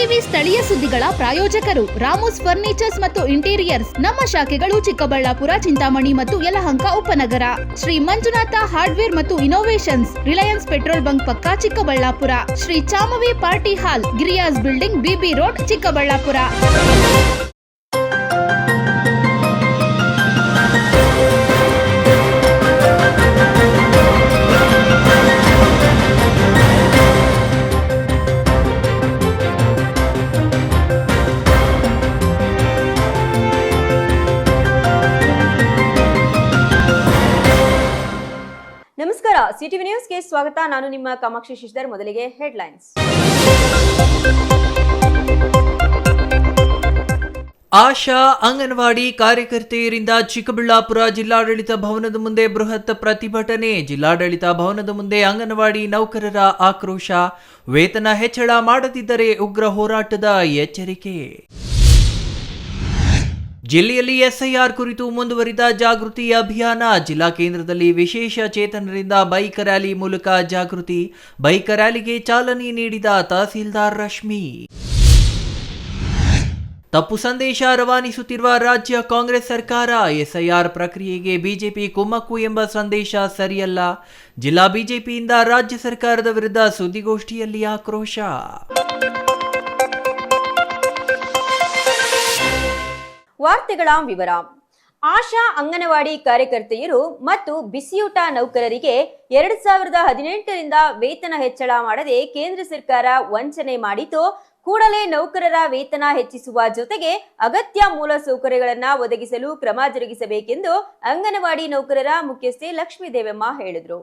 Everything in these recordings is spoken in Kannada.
ಟಿವಿ ಸ್ಥಳೀಯ ಸುದ್ದಿಗಳ ಪ್ರಾಯೋಜಕರು ರಾಮೋಸ್ ಫರ್ನಿಚರ್ಸ್ ಮತ್ತು ಇಂಟೀರಿಯರ್ಸ್. ನಮ್ಮ ಶಾಖೆಗಳು ಚಿಕ್ಕಬಳ್ಳಾಪುರ, ಚಿಂತಾಮಣಿ ಮತ್ತು ಯಲಹಂಕ ಉಪನಗರ. ಶ್ರೀ ಮಂಜುನಾಥ ಹಾರ್ಡ್ವೇರ್ ಮತ್ತು ಇನೋವೇಷನ್ಸ್, ರಿಲಯನ್ಸ್ ಪೆಟ್ರೋಲ್ ಬಂಕ್ ಪಕ್ಕ Chikkaballapur. Shri Chamavi party hall, Giriyas building, BB road, Chikkaballapur. ನಮಸ್ಕಾರ, ಸಿಟಿವಿ ನ್ಯೂಸ್ಗೆ ಸ್ವಾಗತ. ನಾನು ನಿಮ್ಮ ಕಾಮಾಕ್ಷಿ ಶಿಶಿಧರ್. ಮೊದಲಿಗೆ ಹೆಡ್ಲೈನ್ಸ್. ಆಶಾ ಅಂಗನವಾಡಿ ಕಾರ್ಯಕರ್ತೆಯರಿಂದ ಚಿಕ್ಕಬಳ್ಳಾಪುರ ಜಿಲ್ಲಾಡಳಿತ ಭವನದ ಮುಂದೆ ಬೃಹತ್ ಪ್ರತಿಭಟನೆ. ಜಿಲ್ಲಾಡಳಿತ ಭವನದ ಮುಂದೆ ಅಂಗನವಾಡಿ ನೌಕರರ ಆಕ್ರೋಶ. ವೇತನ ಹೆಚ್ಚಳ ಮಾಡದಿದ್ದರೆ ಉಗ್ರ ಹೋರಾಟದ ಎಚ್ಚರಿಕೆ. ಜಿಲ್ಲೆಯಲ್ಲಿ ಎಸ್ಐಆರ್ ಕುರಿತು ಮುಂದುವರಿದ ಜಾಗೃತಿ ಅಭಿಯಾನ. ಜಿಲ್ಲಾ ಕೇಂದ್ರದಲ್ಲಿ ವಿಶೇಷ ಚೇತನರಿಂದ ಬೈಕ್ ರ್ಯಾಲಿ ಮೂಲಕ ಜಾಗೃತಿ. ಬೈಕ್ ರ್ಯಾಲಿಗೆ ಚಾಲನೆ ನೀಡಿದ ತಹಸೀಲ್ದಾರ್ ರಶ್ಮಿ. ತಪ್ಪು ಸಂದೇಶ ರವಾನಿಸುತ್ತಿರುವ ರಾಜ್ಯ ಕಾಂಗ್ರೆಸ್ ಸರ್ಕಾರ. ಎಸ್ಐಆರ್ ಪ್ರಕ್ರಿಯೆಗೆ ಬಿಜೆಪಿ ಕುಮ್ಮಕ್ಕು ಎಂಬ ಸಂದೇಶ ಸರಿಯಲ್ಲ. ಜಿಲ್ಲಾ ಬಿಜೆಪಿಯಿಂದ ರಾಜ್ಯ ಸರ್ಕಾರದ ವಿರುದ್ಧ ಸುದ್ದಿಗೋಷ್ಠಿಯಲ್ಲಿ ಆಕ್ರೋಶ. ವಾರ್ತೆಗಳ ವಿವರ. ಆಶಾ ಅಂಗನವಾಡಿ ಕಾರ್ಯಕರ್ತೆಯರು ಮತ್ತು ಬಿಸಿಯೂಟ ನೌಕರರಿಗೆ 2018ರಿಂದ ವೇತನ ಹೆಚ್ಚಳ ಮಾಡದೆ ಕೇಂದ್ರ ಸರ್ಕಾರ ವಂಚನೆ ಮಾಡಿದ್ದು, ಕೂಡಲೇ ನೌಕರರ ವೇತನ ಹೆಚ್ಚಿಸುವ ಜೊತೆಗೆ ಅಗತ್ಯ ಮೂಲ ಸೌಕರ್ಯಗಳನ್ನು ಒದಗಿಸಲು ಕ್ರಮ ಜರುಗಿಸಬೇಕೆಂದು ಅಂಗನವಾಡಿ ನೌಕರರ ಮುಖ್ಯಸ್ಥೆ ಲಕ್ಷ್ಮೀದೇವಮ್ಮ ಹೇಳಿದರು.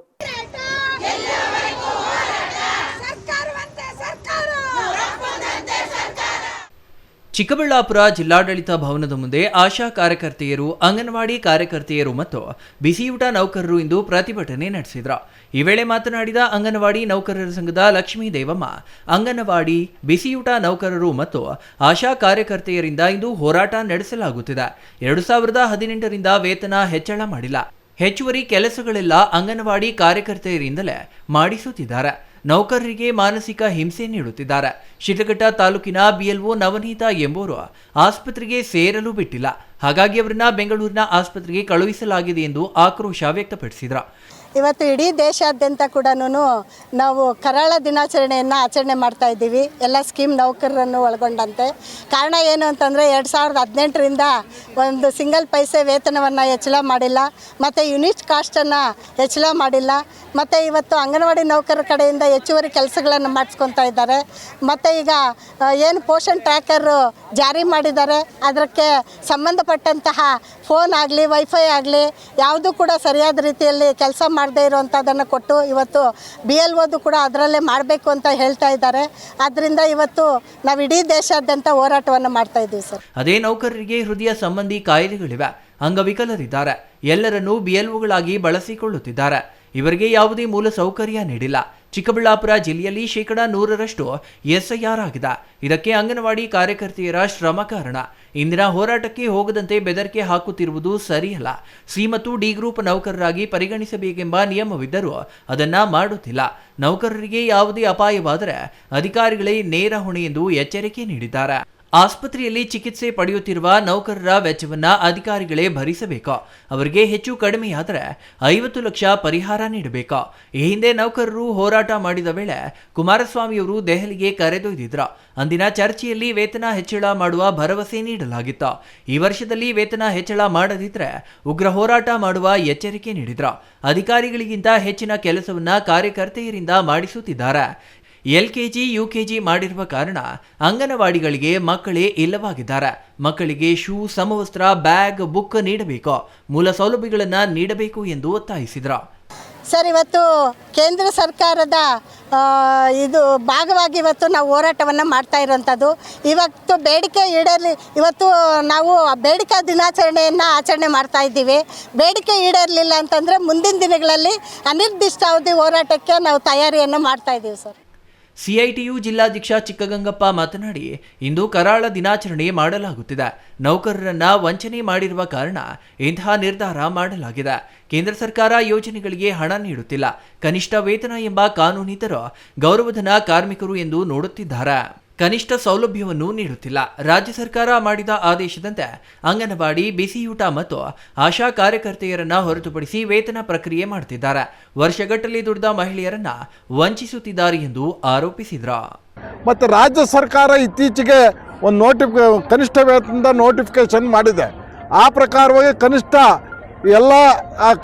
ಚಿಕ್ಕಬಳ್ಳಾಪುರ ಜಿಲ್ಲಾಡಳಿತ ಭವನದ ಮುಂದೆ ಆಶಾ ಕಾರ್ಯಕರ್ತೆಯರು, ಅಂಗನವಾಡಿ ಕಾರ್ಯಕರ್ತೆಯರು ಮತ್ತು ಬಿಸಿಯೂಟ ನೌಕರರು ಇಂದು ಪ್ರತಿಭಟನೆ ನಡೆಸಿದರು. ಈ ವೇಳೆ ಮಾತನಾಡಿದ ಅಂಗನವಾಡಿ ನೌಕರರ ಸಂಘದ ಲಕ್ಷ್ಮೀ ದೇವಮ್ಮ, ಅಂಗನವಾಡಿ, ಬಿಸಿಯೂಟ ನೌಕರರು ಮತ್ತು ಆಶಾ ಕಾರ್ಯಕರ್ತೆಯರಿಂದ ಇಂದು ಹೋರಾಟ ನಡೆಸಲಾಗುತ್ತಿದೆ. 2018ರಿಂದ ವೇತನ ಹೆಚ್ಚಳ ಮಾಡಿಲ್ಲ. ಹೆಚ್ಚುವರಿ ಕೆಲಸಗಳೆಲ್ಲ ಅಂಗನವಾಡಿ ಕಾರ್ಯಕರ್ತೆಯರಿಂದಲೇ ಮಾಡಿಸುತ್ತಿದ್ದಾರೆ. ನೌಕರರಿಗೆ ಮಾನಸಿಕ ಹಿಂಸೆ ನೀಡುತ್ತಿದ್ದಾರೆ. ಶಿಡ್ಲಘಟ್ಟ ತಾಲೂಕಿನ ಬಿಎಲ್ಒ ನವನೀತಾ ಎಂಬುವರು ಆಸ್ಪತ್ರೆಗೆ ಸೇರಲು ಬಿಟ್ಟಿಲ್ಲ. ಹಾಗಾಗಿ ಅವರನ್ನ ಬೆಂಗಳೂರಿನ ಆಸ್ಪತ್ರೆಗೆ ಕಳುಹಿಸಲಾಗಿದೆ ಎಂದು ಆಕ್ರೋಶ ವ್ಯಕ್ತಪಡಿಸಿದರು. ಇವತ್ತು ಇಡೀ ದೇಶಾದ್ಯಂತ ಕೂಡ ನಾವು ಕರಾಳ ದಿನಾಚರಣೆಯನ್ನು ಆಚರಣೆ ಮಾಡ್ತಾ ಇದ್ದೀವಿ, ಎಲ್ಲ ಸ್ಕೀಮ್ ನೌಕರರನ್ನು ಒಳಗೊಂಡಂತೆ. ಕಾರಣ ಏನು ಅಂತಂದರೆ 2018ರಿಂದ ಒಂದು ಸಿಂಗಲ್ ಪೈಸೆ ವೇತನವನ್ನು ಹೆಚ್ಚಳ ಮಾಡಿಲ್ಲ, ಮತ್ತು ಯೂನಿಟ್ ಕಾಸ್ಟನ್ನು ಹೆಚ್ಚಳ ಮಾಡಿಲ್ಲ, ಮತ್ತು ಇವತ್ತು ಅಂಗನವಾಡಿ ನೌಕರರ ಕಡೆಯಿಂದ ಹೆಚ್ಚುವರಿ ಕೆಲಸಗಳನ್ನು ಮಾಡಿಸ್ಕೊತಾ ಇದ್ದಾರೆ. ಮತ್ತು ಈಗ ಏನು ಪೋಷಣ್ ಟ್ರ್ಯಾಕರ್ ಜಾರಿ ಮಾಡಿದ್ದಾರೆ, ಅದಕ್ಕೆ ಸಂಬಂಧಪಟ್ಟಂತಹ ಫೋನ್ ಆಗಲಿ, ವೈಫೈ ಆಗಲಿ ಯಾವುದೂ ಕೂಡ ಸರಿಯಾದ ರೀತಿಯಲ್ಲಿ ಕೆಲಸ ಮಾಡದೇ ಇರುವಂಥದ್ದನ್ನು ಕೊಟ್ಟು ಇವತ್ತು BLOದು ಕೂಡ ಅದರಲ್ಲೇ ಮಾಡಬೇಕು ಅಂತ ಹೇಳ್ತಾ ಇದ್ದಾರೆ. ಆದ್ದರಿಂದ ಇವತ್ತು ನಾವು ಇಡೀ ದೇಶಾದ್ಯಂತ ಹೋರಾಟವನ್ನು ಮಾಡ್ತಾ ಇದ್ದೀವಿ ಸರ್. ಅದೇ ನೌಕರರಿಗೆ ಹೃದಯ ಸಂಬಂಧಿ ಕಾಯಿಲೆಗಳಿವೆ, ಅಂಗವಿಕಲರಿದ್ದಾರೆ, ಎಲ್ಲರನ್ನೂ BLOಗಳಾಗಿ ಬಳಸಿಕೊಳ್ಳುತ್ತಿದ್ದಾರೆ. ಇವರಿಗೆ ಯಾವುದೇ ಮೂಲ ಸೌಕರ್ಯ ನೀಡಿಲ್ಲ. ಚಿಕ್ಕಬಳ್ಳಾಪುರ ಜಿಲ್ಲೆಯಲ್ಲಿ 100% ಎಸ್ಐಆರ್ ಆಗಿದೆ. ಇದಕ್ಕೆ ಅಂಗನವಾಡಿ ಕಾರ್ಯಕರ್ತೆಯರ ಶ್ರಮ ಕಾರಣ. ಇಂದಿನ ಹೋರಾಟಕ್ಕೆ ಹೋಗದಂತೆ ಬೆದರಿಕೆ ಹಾಕುತ್ತಿರುವುದು ಸರಿಯಲ್ಲ. ಸಿ ಮತ್ತು ಡಿ ಗ್ರೂಪ್ ನೌಕರರಾಗಿ ಪರಿಗಣಿಸಬೇಕೆಂಬ ನಿಯಮವಿದ್ದರೂ ಅದನ್ನ ಮಾಡುತ್ತಿಲ್ಲ. ನೌಕರರಿಗೆ ಯಾವುದೇ ಅಪಾಯವಾದರೆ ಅಧಿಕಾರಿಗಳೇ ನೇರ ಹೊಣೆ ಎಂದು ಎಚ್ಚರಿಕೆ ನೀಡಿದ್ದಾರೆ. ಆಸ್ಪತ್ರೆಯಲ್ಲಿ ಚಿಕಿತ್ಸೆ ಪಡೆಯುತ್ತಿರುವ ನೌಕರರ ವೆಚ್ಚವನ್ನ ಅಧಿಕಾರಿಗಳೇ ಭರಿಸಬೇಕು. ಅವರಿಗೆ ಹೆಚ್ಚು ಕಡಿಮೆಯಾದರೆ 50 ಲಕ್ಷ ಪರಿಹಾರ ನೀಡಬೇಕು. ಈ ಹಿಂದೆ ನೌಕರರು ಹೋರಾಟ ಮಾಡಿದ ವೇಳೆ ಕುಮಾರಸ್ವಾಮಿಯವರು ದೆಹಲಿಗೆ ಕರೆದೊಯ್ದಿದ್ರು. ಅಂದಿನ ಚರ್ಚೆಯಲ್ಲಿ ವೇತನ ಹೆಚ್ಚಳ ಮಾಡುವ ಭರವಸೆ ನೀಡಲಾಗಿತ್ತು. ಈ ವರ್ಷದಲ್ಲಿ ವೇತನ ಹೆಚ್ಚಳ ಮಾಡದಿದ್ದರೆ ಉಗ್ರ ಹೋರಾಟ ಮಾಡುವ ಎಚ್ಚರಿಕೆ ನೀಡಿದ್ರು. ಅಧಿಕಾರಿಗಳಿಗಿಂತ ಹೆಚ್ಚಿನ ಕೆಲಸವನ್ನ ಕಾರ್ಯಕರ್ತೆಯರಿಂದ ಮಾಡಿಸುತ್ತಿದ್ದಾರೆ. LKG, UKG ಮಾಡಿರುವ ಕಾರಣ ಅಂಗನವಾಡಿಗಳಿಗೆ ಮಕ್ಕಳೇ ಇಲ್ಲವಾಗಿದ್ದಾರೆ. ಮಕ್ಕಳಿಗೆ ಶೂ, ಸಮವಸ್ತ್ರ, ಬ್ಯಾಗ್, ಬುಕ್ ನೀಡಬೇಕು, ಮೂಲ ಸೌಲಭ್ಯಗಳನ್ನು ನೀಡಬೇಕು ಎಂದು ಒತ್ತಾಯಿಸಿದರು. ಸರ್, ಇವತ್ತು ಕೇಂದ್ರ ಸರ್ಕಾರದ ಇದು ಭಾಗವಾಗಿ ಇವತ್ತು ನಾವು ಹೋರಾಟವನ್ನು ಮಾಡ್ತಾ ಇರೋಂಥದ್ದು. ಇವತ್ತು ಬೇಡಿಕೆ ಈಡೇರಲಿ, ಇವತ್ತು ನಾವು ಬೇಡಿಕಾ ದಿನಾಚರಣೆಯನ್ನು ಆಚರಣೆ ಮಾಡ್ತಾ ಇದ್ದೀವಿ. ಬೇಡಿಕೆ ಈಡೇರಲಿಲ್ಲ ಅಂತಂದರೆ ಮುಂದಿನ ದಿನಗಳಲ್ಲಿ ಅನಿರ್ದಿಷ್ಟಾವಧಿ ಹೋರಾಟಕ್ಕೆ ನಾವು ತಯಾರಿಯನ್ನು ಮಾಡ್ತಾ ಇದ್ದೀವಿ ಸರ್. CITU ಜಿಲ್ಲಾಧ್ಯಕ್ಷ ಚಿಕ್ಕಗಂಗಪ್ಪ ಮಾತನಾಡಿ, ಇಂದು ಕರಾಳ ದಿನಾಚರಣೆ ಮಾಡಲಾಗುತ್ತಿದೆ. ನೌಕರರನ್ನ ವಂಚನೆ ಮಾಡಿರುವ ಕಾರಣ ಇಂತಹ ನಿರ್ಧಾರ ಮಾಡಲಾಗಿದೆ. ಕೇಂದ್ರ ಸರ್ಕಾರ ಯೋಜನೆಗಳಿಗೆ ಹಣ ನೀಡುತ್ತಿಲ್ಲ. ಕನಿಷ್ಠ ವೇತನ ಎಂಬ ಕಾನೂನಿತರು ಗೌರವಧನ ಕಾರ್ಮಿಕರು ಎಂದು ನೋಡುತ್ತಿದ್ದಾರೆ. ಕನಿಷ್ಠ ಸೌಲಭ್ಯವನ್ನು ನೀಡುತ್ತಿಲ್ಲ. ರಾಜ್ಯ ಸರ್ಕಾರ ಮಾಡಿದ ಆದೇಶದಂತೆ ಅಂಗನವಾಡಿ, ಬಿಸಿಯೂಟ ಮತ್ತು ಆಶಾ ಕಾರ್ಯಕರ್ತೆಯರನ್ನ ಹೊರತುಪಡಿಸಿ ವೇತನ ಪ್ರಕ್ರಿಯೆ ಮಾಡುತ್ತಿದ್ದಾರೆ. ವರ್ಷಗಟ್ಟಲೆ ದುಡಿದ ಮಹಿಳೆಯರನ್ನ ವಂಚಿಸುತ್ತಿದ್ದಾರೆ ಎಂದು ಆರೋಪಿಸಿದ್ರು. ಮತ್ತು ರಾಜ್ಯ ಸರ್ಕಾರ ಇತ್ತೀಚೆಗೆ ಒಂದು ಕನಿಷ್ಠ ವೇತನದ ನೋಟಿಫಿಕೇಶನ್ ಮಾಡಿದೆ. ಆ ಪ್ರಕಾರವಾಗಿ ಕನಿಷ್ಠ ಎಲ್ಲ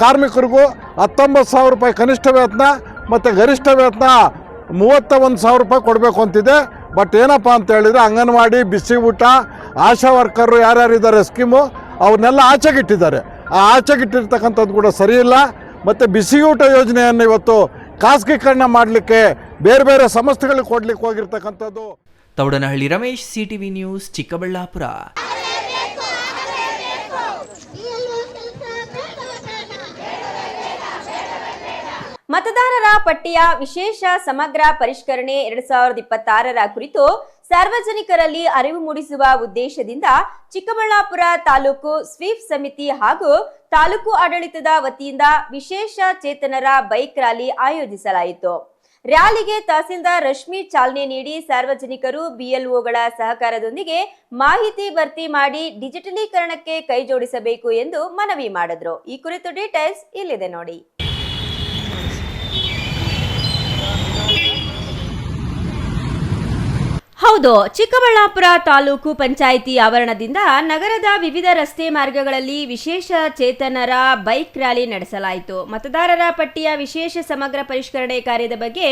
ಕಾರ್ಮಿಕರಿಗೂ 19,000 ರೂಪಾಯಿ ಕನಿಷ್ಠ ವೇತನ ಮತ್ತು ಗರಿಷ್ಠ ವೇತನ 31,000 ರೂಪಾಯಿ ಕೊಡಬೇಕು ಅಂತಿದೆ. ಬಟ್ ಏನಪ್ಪ ಅಂತ ಹೇಳಿದರೆ ಅಂಗನವಾಡಿ, ಬಿಸಿ ಊಟ, ಆಶಾ ವರ್ಕರು ಯಾರ್ಯಾರಿದ್ದಾರೆ ಸ್ಕೀಮು ಅವನ್ನೆಲ್ಲ ಆಚೆಗಿಟ್ಟಿದ್ದಾರೆ. ಆ ಆಚೆಗಿಟ್ಟಿರ್ತಕ್ಕಂಥದ್ದು ಕೂಡ ಸರಿಯಿಲ್ಲ. ಮತ್ತು ಬಿಸಿಯೂಟ ಯೋಜನೆಯನ್ನು ಇವತ್ತು ಖಾಸಗೀಕರಣ ಮಾಡಲಿಕ್ಕೆ ಬೇರೆ ಬೇರೆ ಸಂಸ್ಥೆಗಳಿಗೆ ಕೊಡಲಿಕ್ಕೆ ಹೋಗಿರ್ತಕ್ಕಂಥದ್ದು. Thoudanahalli Ramesh, CTV news, Chikkaballapur. ಮತದಾರರ ಪಟ್ಟಿಯ ವಿಶೇಷ ಸಮಗ್ರ ಪರಿಷ್ಕರಣೆ 2026ರ ಕುರಿತು ಸಾರ್ವಜನಿಕರಲ್ಲಿ ಅರಿವು ಮೂಡಿಸುವ ಉದ್ದೇಶದಿಂದ ಚಿಕ್ಕಬಳ್ಳಾಪುರ ತಾಲೂಕು ಸ್ವೀಪ್ ಸಮಿತಿ ಹಾಗೂ ತಾಲೂಕು ಆಡಳಿತದ ವತಿಯಿಂದ ವಿಶೇಷ ಚೇತನರ ಬೈಕ್ ರ್ಯಾಲಿ ಆಯೋಜಿಸಲಾಯಿತು. ರ್ಯಾಲಿಗೆ ತಹಸೀಲ್ದಾರ್ ರಶ್ಮಿ ಚಾಲನೆ ನೀಡಿ ಸಾರ್ವಜನಿಕರು ಬಿಎಲ್ಒಗಳ ಸಹಕಾರದೊಂದಿಗೆ ಮಾಹಿತಿ ಭರ್ತಿ ಮಾಡಿ ಡಿಜಿಟಲೀಕರಣಕ್ಕೆ ಕೈಜೋಡಿಸಬೇಕು ಎಂದು ಮನವಿ ಮಾಡಿದ್ರು. ಈ ಕುರಿತು ಡೀಟೇಲ್ಸ್ ಇಲ್ಲಿದೆ ನೋಡಿ. ಹೌದು, ಚಿಕ್ಕಬಳ್ಳಾಪುರ ತಾಲೂಕು ಪಂಚಾಯಿತಿ ಆವರಣದಿಂದ ನಗರದ ವಿವಿಧ ರಸ್ತೆ ಮಾರ್ಗಗಳಲ್ಲಿ ವಿಶೇಷ ಚೇತನರ ಬೈಕ್ ರ್ಯಾಲಿ ನಡೆಸಲಾಯಿತು. ಮತದಾರರ ಪಟ್ಟಿಯ ವಿಶೇಷ ಸಮಗ್ರ ಪರಿಷ್ಕರಣೆ ಕಾರ್ಯದ ಬಗ್ಗೆ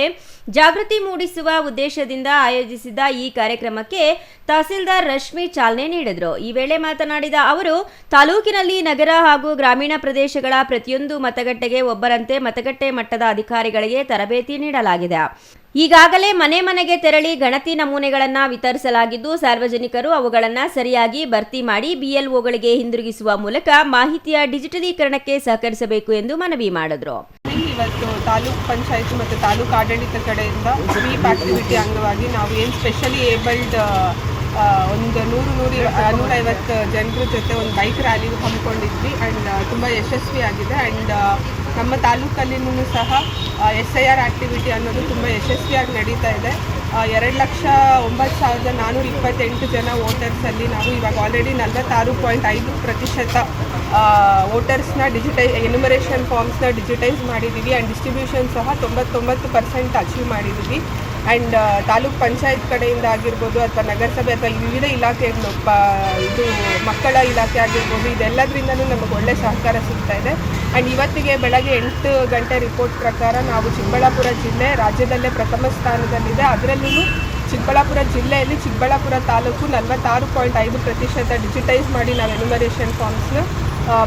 ಜಾಗೃತಿ ಮೂಡಿಸುವ ಉದ್ದೇಶದಿಂದ ಆಯೋಜಿಸಿದ್ದ ಈ ಕಾರ್ಯಕ್ರಮಕ್ಕೆ ತಹಸೀಲ್ದಾರ್ ರಶ್ಮಿ ಚಾಲನೆ ನೀಡಿದರು. ಈ ವೇಳೆ ಮಾತನಾಡಿದ ಅವರು, ತಾಲೂಕಿನಲ್ಲಿ ನಗರ ಹಾಗೂ ಗ್ರಾಮೀಣ ಪ್ರದೇಶಗಳ ಪ್ರತಿಯೊಂದು ಮತಗಟ್ಟೆಗೆ ಒಬ್ಬರಂತೆ ಮತಗಟ್ಟೆ ಮಟ್ಟದ ಅಧಿಕಾರಿಗಳಿಗೆ ತರಬೇತಿ ನೀಡಲಾಗಿದೆ. ಈಗಾಗಲೇ ಮನೆ ಮನೆಗೆ ತೆರಳಿ ಗಣತಿ ನಮೂನೆಗಳನ್ನು ವಿತರಿಸಲಾಗಿದ್ದು, ಸಾರ್ವಜನಿಕರು ಅವುಗಳನ್ನು ಸರಿಯಾಗಿ ಭರ್ತಿ ಮಾಡಿ ಬಿಎಲ್ಒಗಳಿಗೆ ಹಿಂದಿರುಗಿಸುವ ಮೂಲಕ ಮಾಹಿತಿಯ ಡಿಜಿಟಲೀಕರಣಕ್ಕೆ ಸಹಕರಿಸಬೇಕು ಎಂದು ಮನವಿ ಮಾಡಿದರು. ಇವತ್ತು ತಾಲೂಕು ಪಂಚಾಯತ್ ಮತ್ತು ತಾಲೂಕು ಆಡಳಿತ ಕಡೆಯಿಂದ ಸ್ವೀಪ್ ಆಕ್ಟಿವಿಟಿ ಅಂಗವಾಗಿ ನಾವು ಏನು ಸ್ಪೆಷಲಿ ಏಬಲ್ಡ್ ಒಂದು 100-150 ಜನರ ಜೊತೆ ಒಂದು ಬೈಕ್ ರ್ಯಾಲಿ ಹಮ್ಮಿಕೊಂಡಿದ್ವಿ. ಆ್ಯಂಡ್ ತುಂಬ ಯಶಸ್ವಿಯಾಗಿದೆ. ಆ್ಯಂಡ್ ನಮ್ಮ ತಾಲೂಕಲ್ಲಿನೂ ಸಹ SIR ಆ್ಯಕ್ಟಿವಿಟಿ ಅನ್ನೋದು ತುಂಬ ಯಶಸ್ವಿಯಾಗಿ ನಡೀತಾ ಇದೆ. 2,09,428 ಜನ ವೋಟರ್ಸಲ್ಲಿ ನಾವು ಇವಾಗ ಆಲ್ರೆಡಿ 46.5% ವೋಟರ್ಸ್ನ ಎನ್ಯುಮರೇಷನ್ ಫಾರ್ಮ್ಸ್ನ ಡಿಜಿಟೈಸ್ ಮಾಡಿದ್ದೀವಿ. ಆ್ಯಂಡ್ ಡಿಸ್ಟ್ರಿಬ್ಯೂಷನ್ ಸಹ 99% ಅಚೀವ್ ಮಾಡಿದ್ದೀವಿ. ಆ್ಯಂಡ್ ತಾಲೂಕ್ ಪಂಚಾಯತ್ ಕಡೆಯಿಂದ ಆಗಿರ್ಬೋದು ಅಥವಾ ನಗರಸಭೆ ಅಥವಾ ವಿವಿಧ ಇಲಾಖೆಗಳು ಇದು ಮಕ್ಕಳ ಇಲಾಖೆ ಆಗಿರ್ಬೋದು, ಇದೆಲ್ಲದರಿಂದನೂ ನಮಗೆ ಒಳ್ಳೆ ಸಹಕಾರ ಸಿಗ್ತಾ ಇದೆ. ಆ್ಯಂಡ್ ಇವತ್ತಿಗೆ ಬೆಳಗ್ಗೆ 8 ಗಂಟೆ ರಿಪೋರ್ಟ್ ಪ್ರಕಾರ ನಾವು ಚಿಕ್ಕಬಳ್ಳಾಪುರ ಜಿಲ್ಲೆ ರಾಜ್ಯದಲ್ಲೇ ಪ್ರಥಮ ಸ್ಥಾನದಲ್ಲಿದೆ. ಅದರಲ್ಲೂ ಚಿಕ್ಕಬಳ್ಳಾಪುರ ಜಿಲ್ಲೆಯಲ್ಲಿ ಚಿಕ್ಕಬಳ್ಳಾಪುರ ತಾಲೂಕು 46.5% ಡಿಜಿಟೈಸ್ ಮಾಡಿ ನಾವು ಎನ್ಯುಮರೇಷನ್ ಫಾರ್ಮ್ಸ್ನ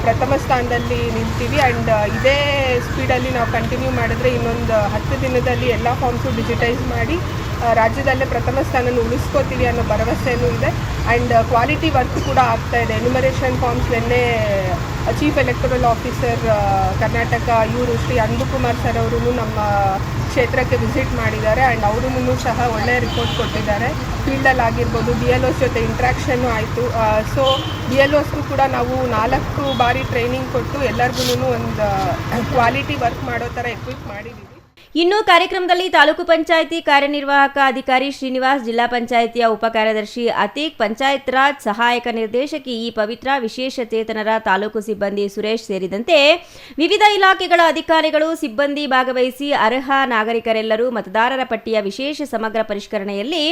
ಪ್ರಥಮ ಸ್ಥಾನದಲ್ಲಿ ನಿಲ್ತೀವಿ. ಆ್ಯಂಡ್ ಇದೇ ಸ್ಪೀಡಲ್ಲಿ ನಾವು ಕಂಟಿನ್ಯೂ ಮಾಡಿದ್ರೆ ಇನ್ನೊಂದು 10 ದಿನದಲ್ಲಿ ಎಲ್ಲ ಫಾರ್ಮ್ಸು ಡಿಜಿಟೈಸ್ ಮಾಡಿ ರಾಜ್ಯದಲ್ಲೇ ಪ್ರಥಮ ಸ್ಥಾನವನ್ನು ಉಳಿಸ್ಕೋತೀವಿ ಅನ್ನೋ ಭರವಸೆಯೂ ಇದೆ. ಆ್ಯಂಡ್ ಕ್ವಾಲಿಟಿ ವರ್ಕ್ ಕೂಡ ಆಗ್ತಾ ಇದೆ. ಎನ್ಯುಮರೇಷನ್ ಫಾರ್ಮ್ಸ್ ನಿನ್ನೆ ಚೀಫ್ ಎಲೆಕ್ಟರಲ್ ಆಫೀಸರ್ ಕರ್ನಾಟಕ ಇವರು ಶ್ರೀ ಅನ್ಬುಕುಮಾರ್ ಸರ್ ಅವರು ನಮ್ಮ ಕ್ಷೇತ್ರಕ್ಕೆ ವಿಸಿಟ್ ಮಾಡಿದ್ದಾರೆ. ಆ್ಯಂಡ್ ಅವರೂ ಸಹ ಒಳ್ಳೆಯ ರಿಪೋರ್ಟ್ ಕೊಟ್ಟಿದ್ದಾರೆ. ಫೀಲ್ಡಲ್ಲಿ ಆಗಿರ್ಬೋದು BLOs ಜೊತೆ ಇಂಟ್ರ್ಯಾಕ್ಷನ್ನು ಆಯಿತು. ಸೊ BLOಸ್ಗೂ ಕೂಡ ನಾವು 4 ಬಾರಿ ಟ್ರೈನಿಂಗ್ ಕೊಟ್ಟು ಎಲ್ಲರಿಗೂ ಒಂದು ಕ್ವಾಲಿಟಿ ವರ್ಕ್ ಮಾಡೋ ಥರ ಎಕ್ವಿಪ್ ಮಾಡಿದ್ದೀವಿ. ಇನ್ನು ಕಾರ್ಯಕ್ರಮದಲ್ಲಿ ತಾಲೂಕು ಪಂಚಾಯಿತಿ ಕಾರ್ಯನಿರ್ವಾಹಕ ಅಧಿಕಾರಿ ಶ್ರೀನಿವಾಸ್, ಜಿಲ್ಲಾ ಪಂಚಾಯಿತಿಯ ಉಪ ಕಾರ್ಯದರ್ಶಿ ಅತೀಕ್, ಪಂಚಾಯತ್ ರಾಜ್ ಸಹಾಯಕ ನಿರ್ದೇಶಕಿ ಇ ಪವಿತ್ರ, ವಿಶೇಷ ಚೇತನರ ತಾಲೂಕು ಸಿಬ್ಬಂದಿ ಸುರೇಶ್ ಸೇರಿದಂತೆ ವಿವಿಧ ಇಲಾಖೆಗಳ ಅಧಿಕಾರಿಗಳು, ಸಿಬ್ಬಂದಿ ಭಾಗವಹಿಸಿ ಅರ್ಹ ನಾಗರಿಕರೆಲ್ಲರೂ ಮತದಾರರ ಪಟ್ಟಿಯ ವಿಶೇಷ ಸಮಗ್ರ ಪರಿಷ್ಕರಣೆಯಲ್ಲಿ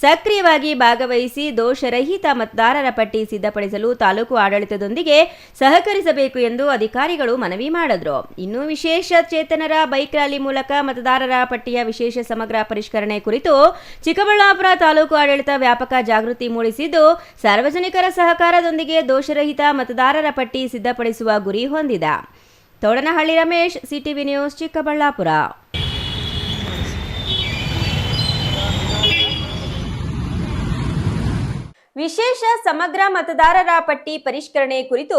ಸಕ್ರಿಯವಾಗಿ ಭಾಗವಹಿಸಿ ದೋಷರಹಿತ ಮತದಾರರ ಪಟ್ಟಿ ಸಿದ್ಧಪಡಿಸಲು ತಾಲೂಕು ಆಡಳಿತದೊಂದಿಗೆ ಸಹಕರಿಸಬೇಕು ಎಂದು ಅಧಿಕಾರಿಗಳು ಮನವಿ ಮಾಡಿದರು. ಇನ್ನು ವಿಶೇಷ ಚೇತನರ ಬೈಕ್ ರ್ಯಾಲಿ ಮೂಲಕ ಮತದಾರರ ಪಟ್ಟಿಯ ವಿಶೇಷ ಸಮಗ್ರ ಪರಿಷ್ಕರಣೆ ಕುರಿತು ಚಿಕ್ಕಬಳ್ಳಾಪುರ ತಾಲೂಕು ಆಡಳಿತ ವ್ಯಾಪಕ ಜಾಗೃತಿ ಮೂಡಿಸಿದ್ದು, ಸಾರ್ವಜನಿಕರ ಸಹಕಾರದೊಂದಿಗೆ ದೋಷರಹಿತ ಮತದಾರರ ಪಟ್ಟಿ ಸಿದ್ಧಪಡಿಸುವ ಗುರಿ ಹೊಂದಿದೆ. Thoudanahalli Ramesh, CTV news, Chikkaballapur. ವಿಶೇಷ ಸಮಗ್ರ ಮತದಾರರ ಪಟ್ಟಿ ಪರಿಷ್ಕರಣೆ ಕುರಿತು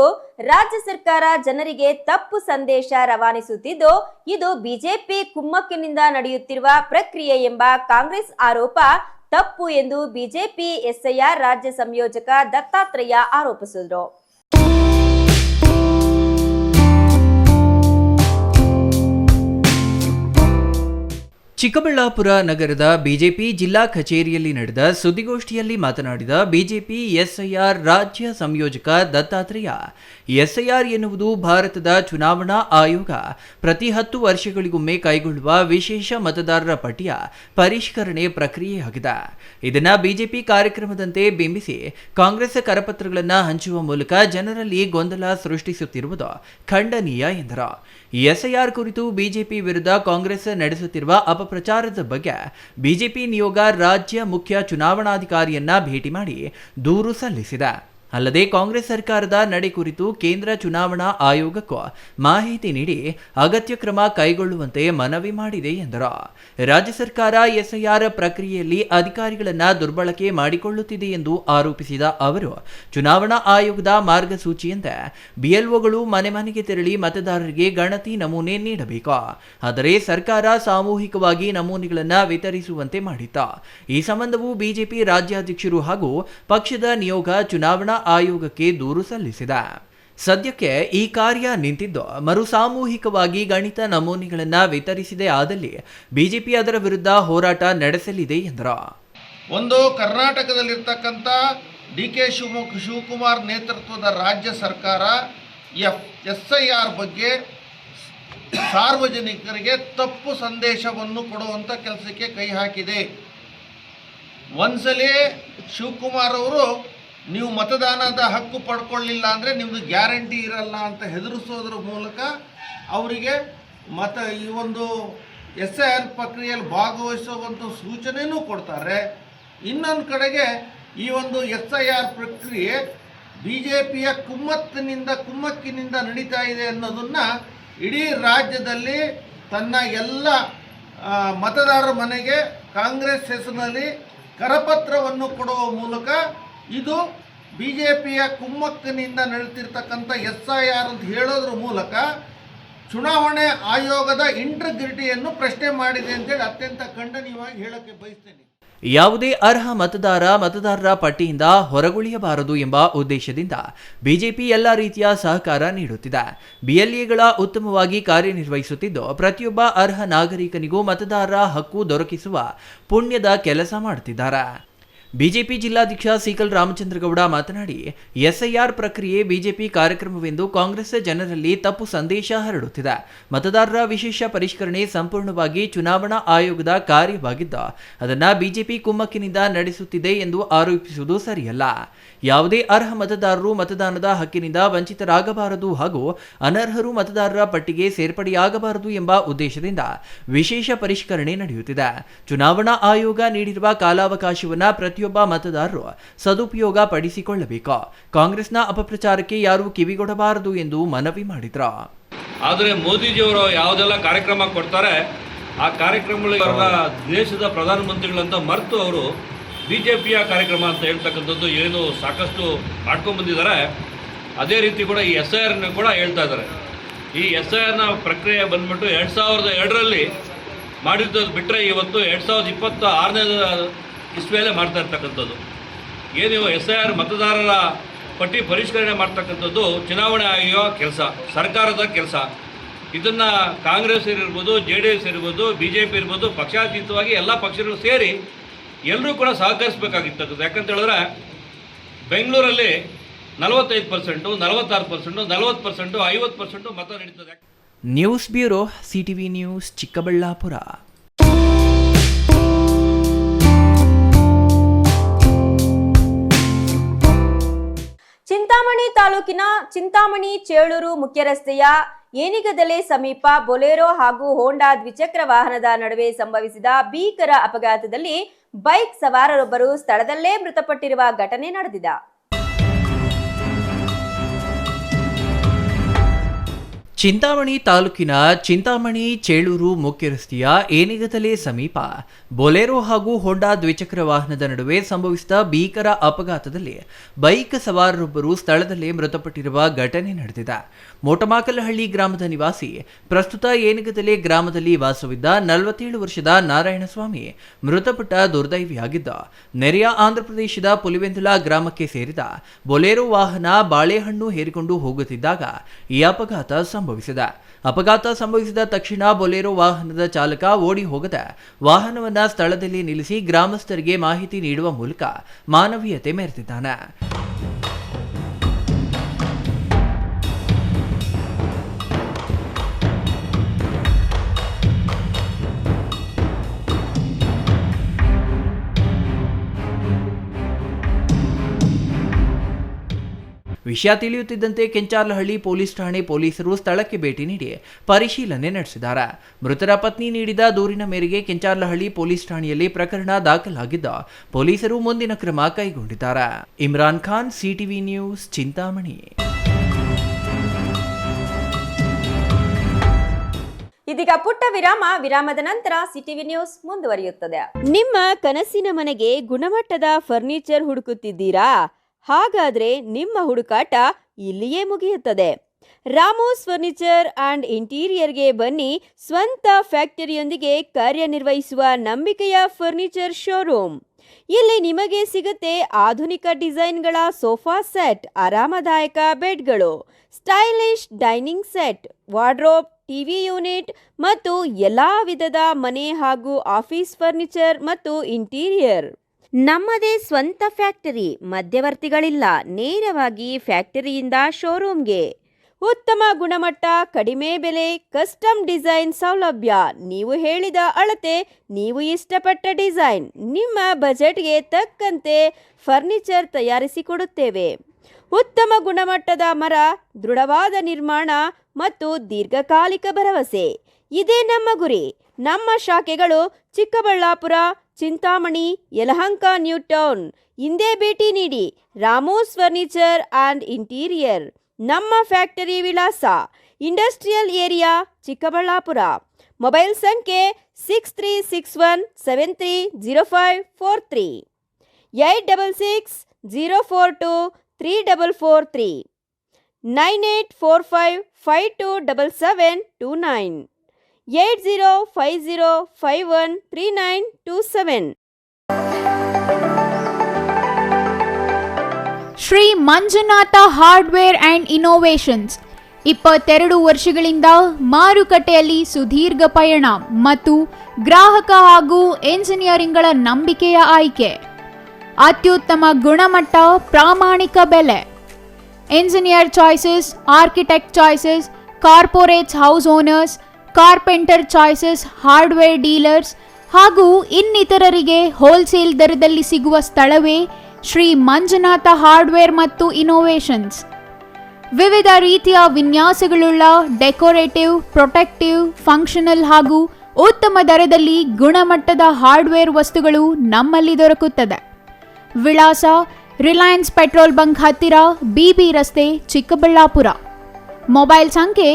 ರಾಜ್ಯ ಸರ್ಕಾರ ಜನರಿಗೆ ತಪ್ಪು ಸಂದೇಶ ರವಾನಿಸುತ್ತಿದ್ದು, ಇದು ಬಿಜೆಪಿ ಕುಮ್ಮಕ್ಕಿನಿಂದ ನಡೆಯುತ್ತಿರುವ ಪ್ರಕ್ರಿಯೆ ಎಂಬ ಕಾಂಗ್ರೆಸ್ ಆರೋಪ ತಪ್ಪು ಎಂದು ಬಿಜೆಪಿ SIR ರಾಜ್ಯ ಸಂಯೋಜಕ ದತ್ತಾತ್ರೇಯ ಆರೋಪಿಸಿದರು. ಚಿಕ್ಕಬಳ್ಳಾಪುರ ನಗರದ ಬಿಜೆಪಿ ಜಿಲ್ಲಾ ಕಚೇರಿಯಲ್ಲಿ ನಡೆದ ಸುದ್ದಿಗೋಷ್ಠಿಯಲ್ಲಿ ಮಾತನಾಡಿದ ಬಿಜೆಪಿ ಎಸ್ಐಆರ್ ರಾಜ್ಯ ಸಂಯೋಜಕ ದತ್ತಾತ್ರೇಯ, ಎಸ್ಐಆರ್ ಎನ್ನುವುದು ಭಾರತದ ಚುನಾವಣಾ ಆಯೋಗ ಪ್ರತಿ 10 ವರ್ಷಗಳಿಗೊಮ್ಮೆ ಕೈಗೊಳ್ಳುವ ವಿಶೇಷ ಮತದಾರರ ಪಟ್ಟಿಯ ಪರಿಷ್ಕರಣೆ ಪ್ರಕ್ರಿಯೆಯಾಗಿದೆ. ಇದನ್ನು ಬಿಜೆಪಿ ಕಾರ್ಯಕ್ರಮದಂತೆ ಬಿಂಬಿಸಿ ಕಾಂಗ್ರೆಸ್ ಕರಪತ್ರಗಳನ್ನು ಹಂಚುವ ಮೂಲಕ ಜನರಲ್ಲಿ ಗೊಂದಲ ಸೃಷ್ಟಿಸುತ್ತಿರುವುದು ಖಂಡನೀಯ ಎಂದರು. ಎಸ್ಐಆರ್ ಕುರಿತು ಬಿಜೆಪಿ ವಿರುದ್ಧ ಕಾಂಗ್ರೆಸ್ ನಡೆಸುತ್ತಿರುವ ಅಪಪ್ರಚಾರದ ಬಗ್ಗೆ ಬಿಜೆಪಿ ನಿಯೋಗ ರಾಜ್ಯ ಮುಖ್ಯ ಚುನಾವಣಾಧಿಕಾರಿಯನ್ನ ಭೇಟಿ ಮಾಡಿ ದೂರು ಸಲ್ಲಿಸಿದೆ. ಅಲ್ಲದೆ ಕಾಂಗ್ರೆಸ್ ಸರ್ಕಾರದ ನಡೆ ಕುರಿತು ಕೇಂದ್ರ ಚುನಾವಣಾ ಆಯೋಗಕ್ಕೂ ಮಾಹಿತಿ ನೀಡಿ ಅಗತ್ಯ ಕ್ರಮ ಕೈಗೊಳ್ಳುವಂತೆ ಮನವಿ ಮಾಡಿದೆ ಎಂದರು. ರಾಜ್ಯ ಸರ್ಕಾರ ಎಸ್ಐಆರ್ ಪ್ರಕ್ರಿಯೆಯಲ್ಲಿ ಅಧಿಕಾರಿಗಳನ್ನು ದುರ್ಬಳಕೆ ಮಾಡಿಕೊಳ್ಳುತ್ತಿದೆ ಎಂದು ಆರೋಪಿಸಿದ ಅವರು, ಚುನಾವಣಾ ಆಯೋಗದ ಮಾರ್ಗಸೂಚಿಯಂತೆ ಬಿಎಲ್ಒಗಳು ಮನೆ ಮನೆಗೆ ತೆರಳಿ ಮತದಾರರಿಗೆ ಗಣತಿ ನಮೂನೆ ನೀಡಬೇಕು. ಆದರೆ ಸರ್ಕಾರ ಸಾಮೂಹಿಕವಾಗಿ ನಮೂನೆಗಳನ್ನು ವಿತರಿಸುವಂತೆ ಮಾಡಿತ್ತು. ಈ ಸಂಬಂಧವೂ ಬಿಜೆಪಿ ರಾಜ್ಯಾಧ್ಯಕ್ಷರು ಹಾಗೂ ಪಕ್ಷದ ನಿಯೋಗ ಚುನಾವಣಾ ಆಯೋಗಕ್ಕೆ ದೂರು ಸಲ್ಲಿಸಿದೆ. ಸದ್ಯಕ್ಕೆ ಈ ಕಾರ್ಯ ನಿಂತಿದ್ದು, ಮರು ಸಾಮೂಹಿಕವಾಗಿ ಗಣಿತ ನಮೂನೆಗಳನ್ನು ವಿತರಿಸಿದೆ ಆದಲ್ಲಿ ಬಿಜೆಪಿ ಅದರ ವಿರುದ್ಧ ಹೋರಾಟ ನಡೆಸಲಿದೆ ಎಂದರು. ಒಂದು ಕರ್ನಾಟಕದಲ್ಲಿರ್ತಕ್ಕಂಥ DK ಶಿವಕುಮಾರ್ ನೇತೃತ್ವದ ರಾಜ್ಯ ಸರ್ಕಾರ SIR ಬಗ್ಗೆ ಸಾರ್ವಜನಿಕರಿಗೆ ತಪ್ಪು ಸಂದೇಶವನ್ನು ಕೊಡುವಂಥ ಕೆಲಸಕ್ಕೆ ಕೈ ಹಾಕಿದೆ. ಒಂದ್ಸಲಿ ಶಿವಕುಮಾರ್ ಅವರು ನೀವು ಮತದಾನದ ಹಕ್ಕು ಪಡ್ಕೊಳ್ಳಿಲ್ಲ ಅಂದರೆ ನಿಮ್ಮದು ಗ್ಯಾರಂಟಿ ಇರಲ್ಲ ಅಂತ ಹೆದರಿಸೋದ್ರ ಮೂಲಕ ಅವರಿಗೆ ಈ ಒಂದು SIR ಪ್ರಕ್ರಿಯೆಯಲ್ಲಿ ಭಾಗವಹಿಸುವಂಥ ಸೂಚನೆಯೂ ಕೊಡ್ತಾರೆ. ಇನ್ನೊಂದು ಕಡೆಗೆ ಈ ಒಂದು SIR ಪ್ರಕ್ರಿಯೆ BJPಯ ಕುಮ್ಮಕ್ಕಿನಿಂದ ನಡೀತಾ ಇದೆ ಅನ್ನೋದನ್ನು ಇಡೀ ರಾಜ್ಯದಲ್ಲಿ ತನ್ನ ಎಲ್ಲ ಮತದಾರರ ಮನೆಗೆ ಕಾಂಗ್ರೆಸ್ ಹೆಸರಿನಲ್ಲಿ ಕರಪತ್ರವನ್ನು ಕೊಡುವ ಮೂಲಕ ಇದು BJPಯ ಕುಮ್ಮಕ್ಕಿನಿಂದ ನಡೆತಿರ್ತಕ್ಕಂಥ SIR ಅಂತ ಹೇಳೋದ್ರ ಮೂಲಕ ಚುನಾವಣೆ ಆಯೋಗದ ಇಂಟಿಗ್ರಿಟಿಯನ್ನು ಪ್ರಶ್ನೆ ಮಾಡಿದೆ ಅಂತೇಳಿ ಅತ್ಯಂತ ಖಂಡನೀಯವಾಗಿ ಹೇಳಕ್ಕೆ ಬಯಸ್ತೇನೆ. ಯಾವುದೇ ಅರ್ಹ ಮತದಾರರ ಪಟ್ಟಿಯಿಂದ ಹೊರಗುಳಿಯಬಾರದು ಎಂಬ ಉದ್ದೇಶದಿಂದ ಬಿಜೆಪಿ ಎಲ್ಲ ರೀತಿಯ ಸಹಕಾರ ನೀಡುತ್ತಿದೆ. ಬಿಎಲ್ಎಗಳ ಉತ್ತಮವಾಗಿ ಕಾರ್ಯನಿರ್ವಹಿಸುತ್ತಿದ್ದು, ಪ್ರತಿಯೊಬ್ಬ ಅರ್ಹ ನಾಗರಿಕನಿಗೂ ಮತದಾರರ ಹಕ್ಕು ದೊರಕಿಸುವ ಪುಣ್ಯದ ಕೆಲಸ ಮಾಡುತ್ತಿದ್ದಾರೆ. ಬಿಜೆಪಿ ಜಿಲ್ಲಾಧ್ಯಕ್ಷ ಸಿಕಲ್ ರಾಮಚಂದ್ರಗೌಡ ಮಾತನಾಡಿ, SIR ಪ್ರಕ್ರಿಯೆ ಬಿಜೆಪಿ ಕಾರ್ಯಕ್ರಮವೆಂದು ಕಾಂಗ್ರೆಸ್ ಜನರಲ್ಲಿ ತಪ್ಪು ಸಂದೇಶ ಹರಡುತ್ತಿದೆ. ಮತದಾರರ ವಿಶೇಷ ಪರಿಷ್ಕರಣೆ ಸಂಪೂರ್ಣವಾಗಿ ಚುನಾವಣಾ ಆಯೋಗದ ಕಾರ್ಯವಾಗಿದ್ದು, ಅದನ್ನು ಬಿಜೆಪಿ ಕುಮ್ಮಕ್ಕಿನಿಂದ ನಡೆಸುತ್ತಿದೆ ಎಂದು ಆರೋಪಿಸುವುದು ಸರಿಯಲ್ಲ. ಯಾವುದೇ ಅರ್ಹ ಮತದಾರರು ಮತದಾನದ ಹಕ್ಕಿನಿಂದ ವಂಚಿತರಾಗಬಾರದು ಹಾಗೂ ಅನರ್ಹರು ಮತದಾರರ ಪಟ್ಟಿಗೆ ಸೇರ್ಪಡೆಯಾಗಬಾರದು ಎಂಬ ಉದ್ದೇಶದಿಂದ ವಿಶೇಷ ಪರಿಷ್ಕರಣೆ ನಡೆಯುತ್ತಿದೆ. ಚುನಾವಣಾ ಆಯೋಗ ನೀಡಿರುವ ಕಾಲಾವಕಾಶವನ್ನು ಪ್ರತಿಯೊಬ್ಬ ಮತದಾರರು ಸದುಪಯೋಗ ಪಡಿಸಿಕೊಳ್ಳಬೇಕು. ಕಾಂಗ್ರೆಸ್ನ ಅಪಪ್ರಚಾರಕ್ಕೆ ಯಾರೂ ಕಿವಿಗೊಡಬಾರದು ಎಂದು ಮನವಿ ಮಾಡಿದ್ರು. ಆದರೆ ಮೋದಿಜಿಯವರು ಯಾವುದೆಲ್ಲ ಕಾರ್ಯಕ್ರಮ ಕೊಡ್ತಾರೆ ಆ ಕಾರ್ಯಕ್ರಮಗಳಿಗೆ ದೇಶದ ಪ್ರಧಾನಮಂತ್ರಿಗಳಂತ ಮರೆತು ಅವರು BJPಯ ಕಾರ್ಯಕ್ರಮ ಅಂತ ಹೇಳ್ತಕ್ಕಂಥದ್ದು ಏನು ಸಾಕಷ್ಟು ಮಾಡ್ಕೊಂಡ್ಬಂದಿದ್ದಾರೆ. ಅದೇ ರೀತಿ ಕೂಡ ಈ SIRನ ಕೂಡ ಹೇಳ್ತಾ ಇದ್ದಾರೆ. ಈ SIRನ ಪ್ರಕ್ರಿಯೆ ಬಂದ್ಬಿಟ್ಟು 2002ರಲ್ಲಿ ಮಾಡಿದ್ದು ಬಿಟ್ಟರೆ ಇವತ್ತು 2026ನೇ ಇಸ್ವಿಯಲ್ಲೇ ಮಾಡ್ತಾ ಇರ್ತಕ್ಕಂಥದ್ದು. ಏನು SIR ಮತದಾರರ ಪಟ್ಟಿ ಪರಿಷ್ಕರಣೆ ಮಾಡ್ತಕ್ಕಂಥದ್ದು ಚುನಾವಣೆ ಆಯೋಗ ಕೆಲಸ, ಸರ್ಕಾರದ ಕೆಲಸ. ಇದನ್ನು ಕಾಂಗ್ರೆಸ್ ಇರ್ಬೋದು, JDS ಇರ್ಬೋದು, BJP ಇರ್ಬೋದು, ಪಕ್ಷಾತೀತವಾಗಿ ಎಲ್ಲ ಪಕ್ಷಗಳು ಸೇರಿ ಎಲ್ಲರೂ ಕೂಡ ಸಹಕರಿಸಬೇಕಾಗಿತ್ತು. ಯಾಕಂತ ಹೇಳಿದ್ರೆ ಬೆಂಗಳೂರಲ್ಲಿ 45%, 46%, 40%, 50% ಮತ ನಡೀತದೆ. News bureau, CTV news, Chikkaballapur. Chintamani ತಾಲೂಕಿನ ಚಿಂತಾಮಣಿ ಚೇಳೂರು ಮುಖ್ಯ ರಸ್ತೆಯ ಏನಿಗದಲೆ ಸಮೀಪ ಬೊಲೆರೋ ಹಾಗೂ ಹೋಂಡಾ ದ್ವಿಚಕ್ರ ವಾಹನದ ನಡುವೆ ಸಂಭವಿಸಿದ ಭೀಕರ ಅಪಘಾತದಲ್ಲಿ ಬೈಕ್ ಸವಾರರೊಬ್ಬರು ಸ್ಥಳದಲ್ಲೇ ಮೃತಪಟ್ಟಿರುವ ಘಟನೆ ನಡೆದಿದೆ. ಚಿಂತಾಮಣಿ ತಾಲೂಕಿನ ಚಿಂತಾಮಣಿ ಚೇಳೂರು ಮುಖ್ಯ ರಸ್ತೆಯ ಏನಿಗದಲೆ ಸಮೀಪ ಬೊಲೆರೋ ಹಾಗೂ ಹೋಂಡಾ ದ್ವಿಚಕ್ರ ವಾಹನದ ನಡುವೆ ಸಂಭವಿಸಿದ ಭೀಕರ ಅಪಘಾತದಲ್ಲಿ ಬೈಕ್ ಸವಾರರೊಬ್ಬರು ಸ್ಥಳದಲ್ಲೇ ಮೃತಪಟ್ಟಿರುವ ಘಟನೆ ನಡೆದಿದೆ. ಮೋಟಮಾಕಲಹಳ್ಳಿ ಗ್ರಾಮದ ನಿವಾಸಿ, ಪ್ರಸ್ತುತ ಏನಿಗದಲೆ ಗ್ರಾಮದಲ್ಲಿ ವಾಸವಿದ್ದ 47 ವರ್ಷದ ನಾರಾಯಣಸ್ವಾಮಿ ಮೃತಪಟ್ಟ ದುರ್ದೈವಿಯಾಗಿದ್ದ. ನೆರೆಯ ಆಂಧ್ರಪ್ರದೇಶದ ಪುಲಿವೆಂದುಲ ಗ್ರಾಮಕ್ಕೆ ಸೇರಿದ ಬೊಲೆರೋ ವಾಹನ ಬಾಳೆಹಣ್ಣು ಹೇರಿಕೊಂಡು ಹೋಗುತ್ತಿದ್ದಾಗ ಈ ಅಪಘಾತ ಸಂಭವಿಸಿದೆ. ಸಂಭವಿಸಿದೆ. ಅಪಘಾತ ಸಂಭವಿಸಿದ ತಕ್ಷಣ ಬೊಲೆರೋ ವಾಹನದ ಚಾಲಕ ಓಡಿ ಹೋಗದೆ ವಾಹನವನ್ನು ಸ್ಥಳದಲ್ಲಿ ನಿಲ್ಲಿಸಿ ಗ್ರಾಮಸ್ಥರಿಗೆ ಮಾಹಿತಿ ನೀಡುವ ಮೂಲಕ ಮಾನವೀಯತೆ ಮೆರೆದಿದ್ದಾನೆ. ವಿಷಯ ತಿಳಿಯುತ್ತಿದ್ದಂತೆ ಕೆಂಚಾರ್ಲಹಳ್ಳಿ ಪೊಲೀಸ್ ಠಾಣೆ ಪೊಲೀಸರು ಸ್ಥಳಕ್ಕೆ ಭೇಟಿ ನೀಡಿ ಪರಿಶೀಲನೆ ನಡೆಸಿದ್ದಾರೆ. ಮೃತರ ಪತ್ನಿ ನೀಡಿದ ದೂರಿನ ಮೇರೆಗೆ ಕೆಂಚಾರ್ಲಹಳ್ಳಿ ಪೊಲೀಸ್ ಠಾಣೆಯಲ್ಲಿ ಪ್ರಕರಣ ದಾಖಲಾಗಿದ್ದು ಪೊಲೀಸರು ಮುಂದಿನ ಕ್ರಮ ಕೈಗೊಂಡಿದ್ದಾರೆ. Imran Khan, CTV news, Chintamani. ಇದೀಗ ಪುಟ್ಟ ವಿರಾಮದ ನಂತರ ಸಿಟಿವಿ ನ್ಯೂಸ್ ಮುಂದುವರಿಯುತ್ತದೆ. ನಿಮ್ಮ ಕನಸಿನ ಮನೆಗೆ ಗುಣಮಟ್ಟದ ಫರ್ನಿಚರ್ ಹುಡುಕುತ್ತಿದ್ದೀರಾ? ಹಾಗಾದ್ರೆ ನಿಮ್ಮ ಹುಡುಕಾಟ ಇಲ್ಲಿಯೇ ಮುಗಿಯುತ್ತದೆ. ರಾಮೋಸ್ ಫರ್ನಿಚರ್ ಅಂಡ್ ಇಂಟೀರಿಯರ್ಗೆ ಬನ್ನಿ. ಸ್ವಂತ ಫ್ಯಾಕ್ಟರಿಯೊಂದಿಗೆ ಕಾರ್ಯನಿರ್ವಹಿಸುವ ನಂಬಿಕೆಯ ಫರ್ನಿಚರ್ ಶೋರೂಮ್. ಇಲ್ಲಿ ನಿಮಗೆ ಸಿಗುತ್ತೆ ಆಧುನಿಕ ಡಿಸೈನ್ಗಳ ಸೋಫಾ ಸೆಟ್, ಆರಾಮದಾಯಕ ಬೆಡ್ಗಳು, stylish dining set, wardrobe, TV unit ಮತ್ತು ಎಲ್ಲಾ ವಿಧದ ಮನೆ ಹಾಗೂ ಆಫೀಸ್ ಫರ್ನಿಚರ್ ಮತ್ತು ಇಂಟೀರಿಯರ್. ನಮ್ಮದೇ ಸ್ವಂತ ಫ್ಯಾಕ್ಟರಿ, ಮಧ್ಯವರ್ತಿಗಳಿಲ್ಲ. ನೇರವಾಗಿ ಫ್ಯಾಕ್ಟರಿಯಿಂದ ಶೋರೂಮ್ಗೆ. ಉತ್ತಮ ಗುಣಮಟ್ಟ, ಕಡಿಮೆ ಬೆಲೆ, ಕಸ್ಟಮ್ ಡಿಸೈನ್ ಸೌಲಭ್ಯ. ನೀವು ಹೇಳಿದ ಅಳತೆ, ನೀವು ಇಷ್ಟಪಟ್ಟ ಡಿಸೈನ್, ನಿಮ್ಮ ಬಜೆಟ್ಗೆ ತಕ್ಕಂತೆ ಫರ್ನಿಚರ್ ತಯಾರಿಸಿಕೊಡುತ್ತೇವೆ. ಉತ್ತಮ ಗುಣಮಟ್ಟದ ಮರ, ದೃಢವಾದ ನಿರ್ಮಾಣ ಮತ್ತು ದೀರ್ಘಕಾಲಿಕ ಭರವಸೆ, ಇದೇ ನಮ್ಮ ಗುರಿ. ನಮ್ಮ ಶಾಖೆಗಳು ಚಿಕ್ಕಬಳ್ಳಾಪುರ, ಚಿಂತಾಮಣಿ, ಯಲಹಂಕ, ನ್ಯೂ ಟೌನ್. ಹಿಂದೆ ಭೇಟಿ ನೀಡಿ. Ramos furniture and interior. ನಮ್ಮ ಫ್ಯಾಕ್ಟರಿ ವಿಳಾಸ ಇಂಡಸ್ಟ್ರಿಯಲ್ ಏರಿಯಾ, ಚಿಕ್ಕಬಳ್ಳಾಪುರ. ಮೊಬೈಲ್ ಸಂಖ್ಯೆ 6361730543, 8660423443, 9845527729, 8050513927. Shri Manjunatha hardware and innovations 22 ವರ್ಷಗಳಿಂದ ಮಾರುಕಟ್ಟೆಯಲ್ಲಿ ಸುದೀರ್ಘ ಪಯಣ ಮತ್ತು ಗ್ರಾಹಕ ಹಾಗೂ ಎಂಜಿನಿಯರಿಂಗ್ಗಳ ನಂಬಿಕೆಯ ಆಯ್ಕೆ. ಅತ್ಯುತ್ತಮ ಗುಣಮಟ್ಟ, ಪ್ರಾಮಾಣಿಕ ಬೆಲೆ. Engineer choices, architect choices, corporates, house owners, carpenter choices, hardware dealers ಹಾಗೂ ಇನ್ನಿತರರಿಗೆ ಹೋಲ್ಸೇಲ್ ದರದಲ್ಲಿ ಸಿಗುವ ಸ್ಥಳವೇ ಶ್ರೀ ಮಂಜುನಾಥ ಹಾರ್ಡ್ವೇರ್ ಮತ್ತು ಇನೋವೇಷನ್ಸ್. ವಿವಿಧ ರೀತಿಯ ವಿನ್ಯಾಸಗಳುಳ್ಳ ಡೆಕೋರೇಟಿವ್, ಪ್ರೊಟೆಕ್ಟಿವ್, ಫಂಕ್ಷನಲ್ ಹಾಗೂ ಉತ್ತಮ ದರದಲ್ಲಿ ಗುಣಮಟ್ಟದ ಹಾರ್ಡ್ವೇರ್ ವಸ್ತುಗಳು ನಮ್ಮಲ್ಲಿ ದೊರಕುತ್ತದೆ. ವಿಳಾಸ ರಿಲಯನ್ಸ್ ಪೆಟ್ರೋಲ್ ಬಂಕ್ ಹತ್ತಿರ, ಬಿಬಿ ರಸ್ತೆ, ಚಿಕ್ಕಬಳ್ಳಾಪುರ. ಮೊಬೈಲ್ ಸಂಖ್ಯೆ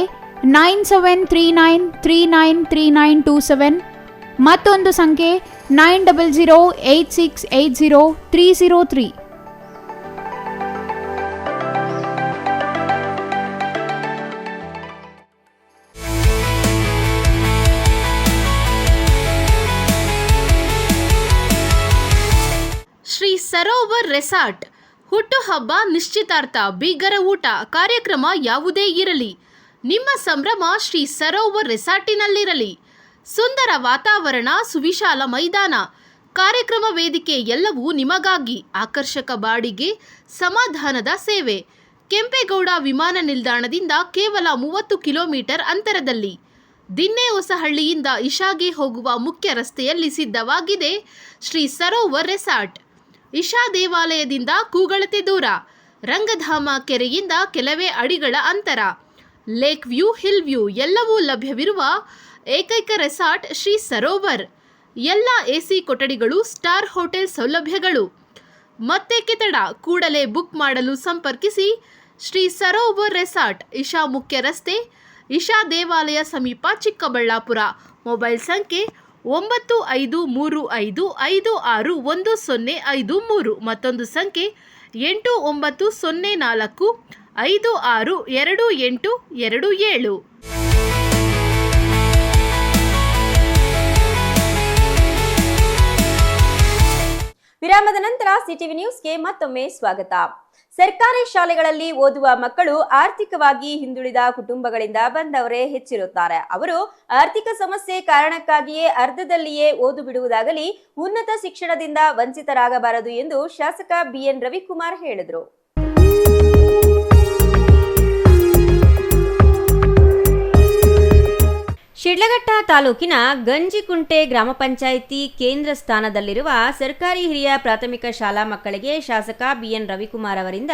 9739393927, ಮತ್ತೊಂದು ಸಂಖ್ಯೆ 9008680303. ಶ್ರೀ ಸರೋವರ್ ರೆಸಾರ್ಟ್. ಹುಟ್ಟುಹಬ್ಬ, ನಿಶ್ಚಿತಾರ್ಥ, ಬೀಗರ ಊಟ, ಕಾರ್ಯಕ್ರಮ ಯಾವುದೇ ಇರಲಿ, ನಿಮ್ಮ ಸಂಭ್ರಮ ಶ್ರೀ ಸರೋವರ್ ರೆಸಾರ್ಟಿನಲ್ಲಿರಲಿ. ಸುಂದರ ವಾತಾವರಣ, ಸುವಿಶಾಲ ಮೈದಾನ, ಕಾರ್ಯಕ್ರಮ ವೇದಿಕೆ ಎಲ್ಲವೂ ನಿಮಗಾಗಿ. ಆಕರ್ಷಕ ಬಾಡಿಗೆ, ಸಮಾಧಾನದ ಸೇವೆ. ಕೆಂಪೇಗೌಡ ವಿಮಾನ ನಿಲ್ದಾಣದಿಂದ ಕೇವಲ 30 ಕಿಲೋಮೀಟರ್ ಅಂತರದಲ್ಲಿ. ದಿನ್ನೆಹೊಸಹಳ್ಳಿಯಿಂದ ಇಶಾಗೆ ಹೋಗುವ ಮುಖ್ಯ ರಸ್ತೆಯಲ್ಲಿ ಸಿದ್ಧವಾಗಿದೆ ಶ್ರೀ ಸರೋವರ್ ರೆಸಾರ್ಟ್. ಇಶಾ ದೇವಾಲಯದಿಂದ ಕೂಗಳತೆ ದೂರ, ರಂಗಧಾಮ ಕೆರೆಯಿಂದ ಕೆಲವೇ ಅಡಿಗಳ ಅಂತರ. ಲೇಕ್ ವ್ಯೂ, ಹಿಲ್ ವ್ಯೂ ಎಲ್ಲವೂ ಲಭ್ಯವಿರುವ ಏಕೈಕ ರೆಸಾರ್ಟ್ ಶ್ರೀ ಸರೋವರ್. ಎಲ್ಲ ಎಸಿ ಕೊಠಡಿಗಳು, ಸ್ಟಾರ್ ಹೋಟೆಲ್ ಸೌಲಭ್ಯಗಳು. ಮತ್ತೇಕೆ ತಡ? ಕೂಡಲೇ ಬುಕ್ ಮಾಡಲು ಸಂಪರ್ಕಿಸಿ. ಶ್ರೀ ಸರೋವರ್ ರೆಸಾರ್ಟ್, ಇಶಾ ಮುಖ್ಯ ರಸ್ತೆ, ಇಶಾ ದೇವಾಲಯ ಸಮೀಪ, ಚಿಕ್ಕಬಳ್ಳಾಪುರ. ಮೊಬೈಲ್ ಸಂಖ್ಯೆ 9535561053, ಮತ್ತೊಂದು ಸಂಖ್ಯೆ 8904562827. ವಿರಾಮದ ನಂತರ ಸಿಟಿವಿ ನ್ಯೂಸ್ಗೆ ಮತ್ತೊಮ್ಮೆ ಸ್ವಾಗತ. ಸರ್ಕಾರಿ ಶಾಲೆಗಳಲ್ಲಿ ಓದುವ ಮಕ್ಕಳು ಆರ್ಥಿಕವಾಗಿ ಹಿಂದುಳಿದ ಕುಟುಂಬಗಳಿಂದ ಬಂದವರೇ ಹೆಚ್ಚಿರುತ್ತಾರೆ. ಅವರು ಆರ್ಥಿಕ ಸಮಸ್ಯೆ ಕಾರಣಕ್ಕಾಗಿಯೇ ಅರ್ಧದಲ್ಲಿಯೇ ಓದು ಬಿಡುವುದಾಗಲಿ ಉನ್ನತ ಶಿಕ್ಷಣದಿಂದ ವಂಚಿತರಾಗಬಾರದು ಎಂದು ಶಾಸಕ ಬಿಎನ್ ರವಿಕುಮಾರ್ ಹೇಳಿದರು. ಶಿಡ್ಲಘಟ್ಟ ತಾಲೂಕಿನ ಗಂಜಿಕುಂಟೆ ಗ್ರಾಮ ಪಂಚಾಯಿತಿ ಕೇಂದ್ರ ಸ್ಥಾನದಲ್ಲಿರುವ ಸರ್ಕಾರಿ ಹಿರಿಯ ಪ್ರಾಥಮಿಕ ಶಾಲಾ ಮಕ್ಕಳಿಗೆ ಶಾಸಕ ಬಿಎನ್ ರವಿಕುಮಾರ್ ಅವರಿಂದ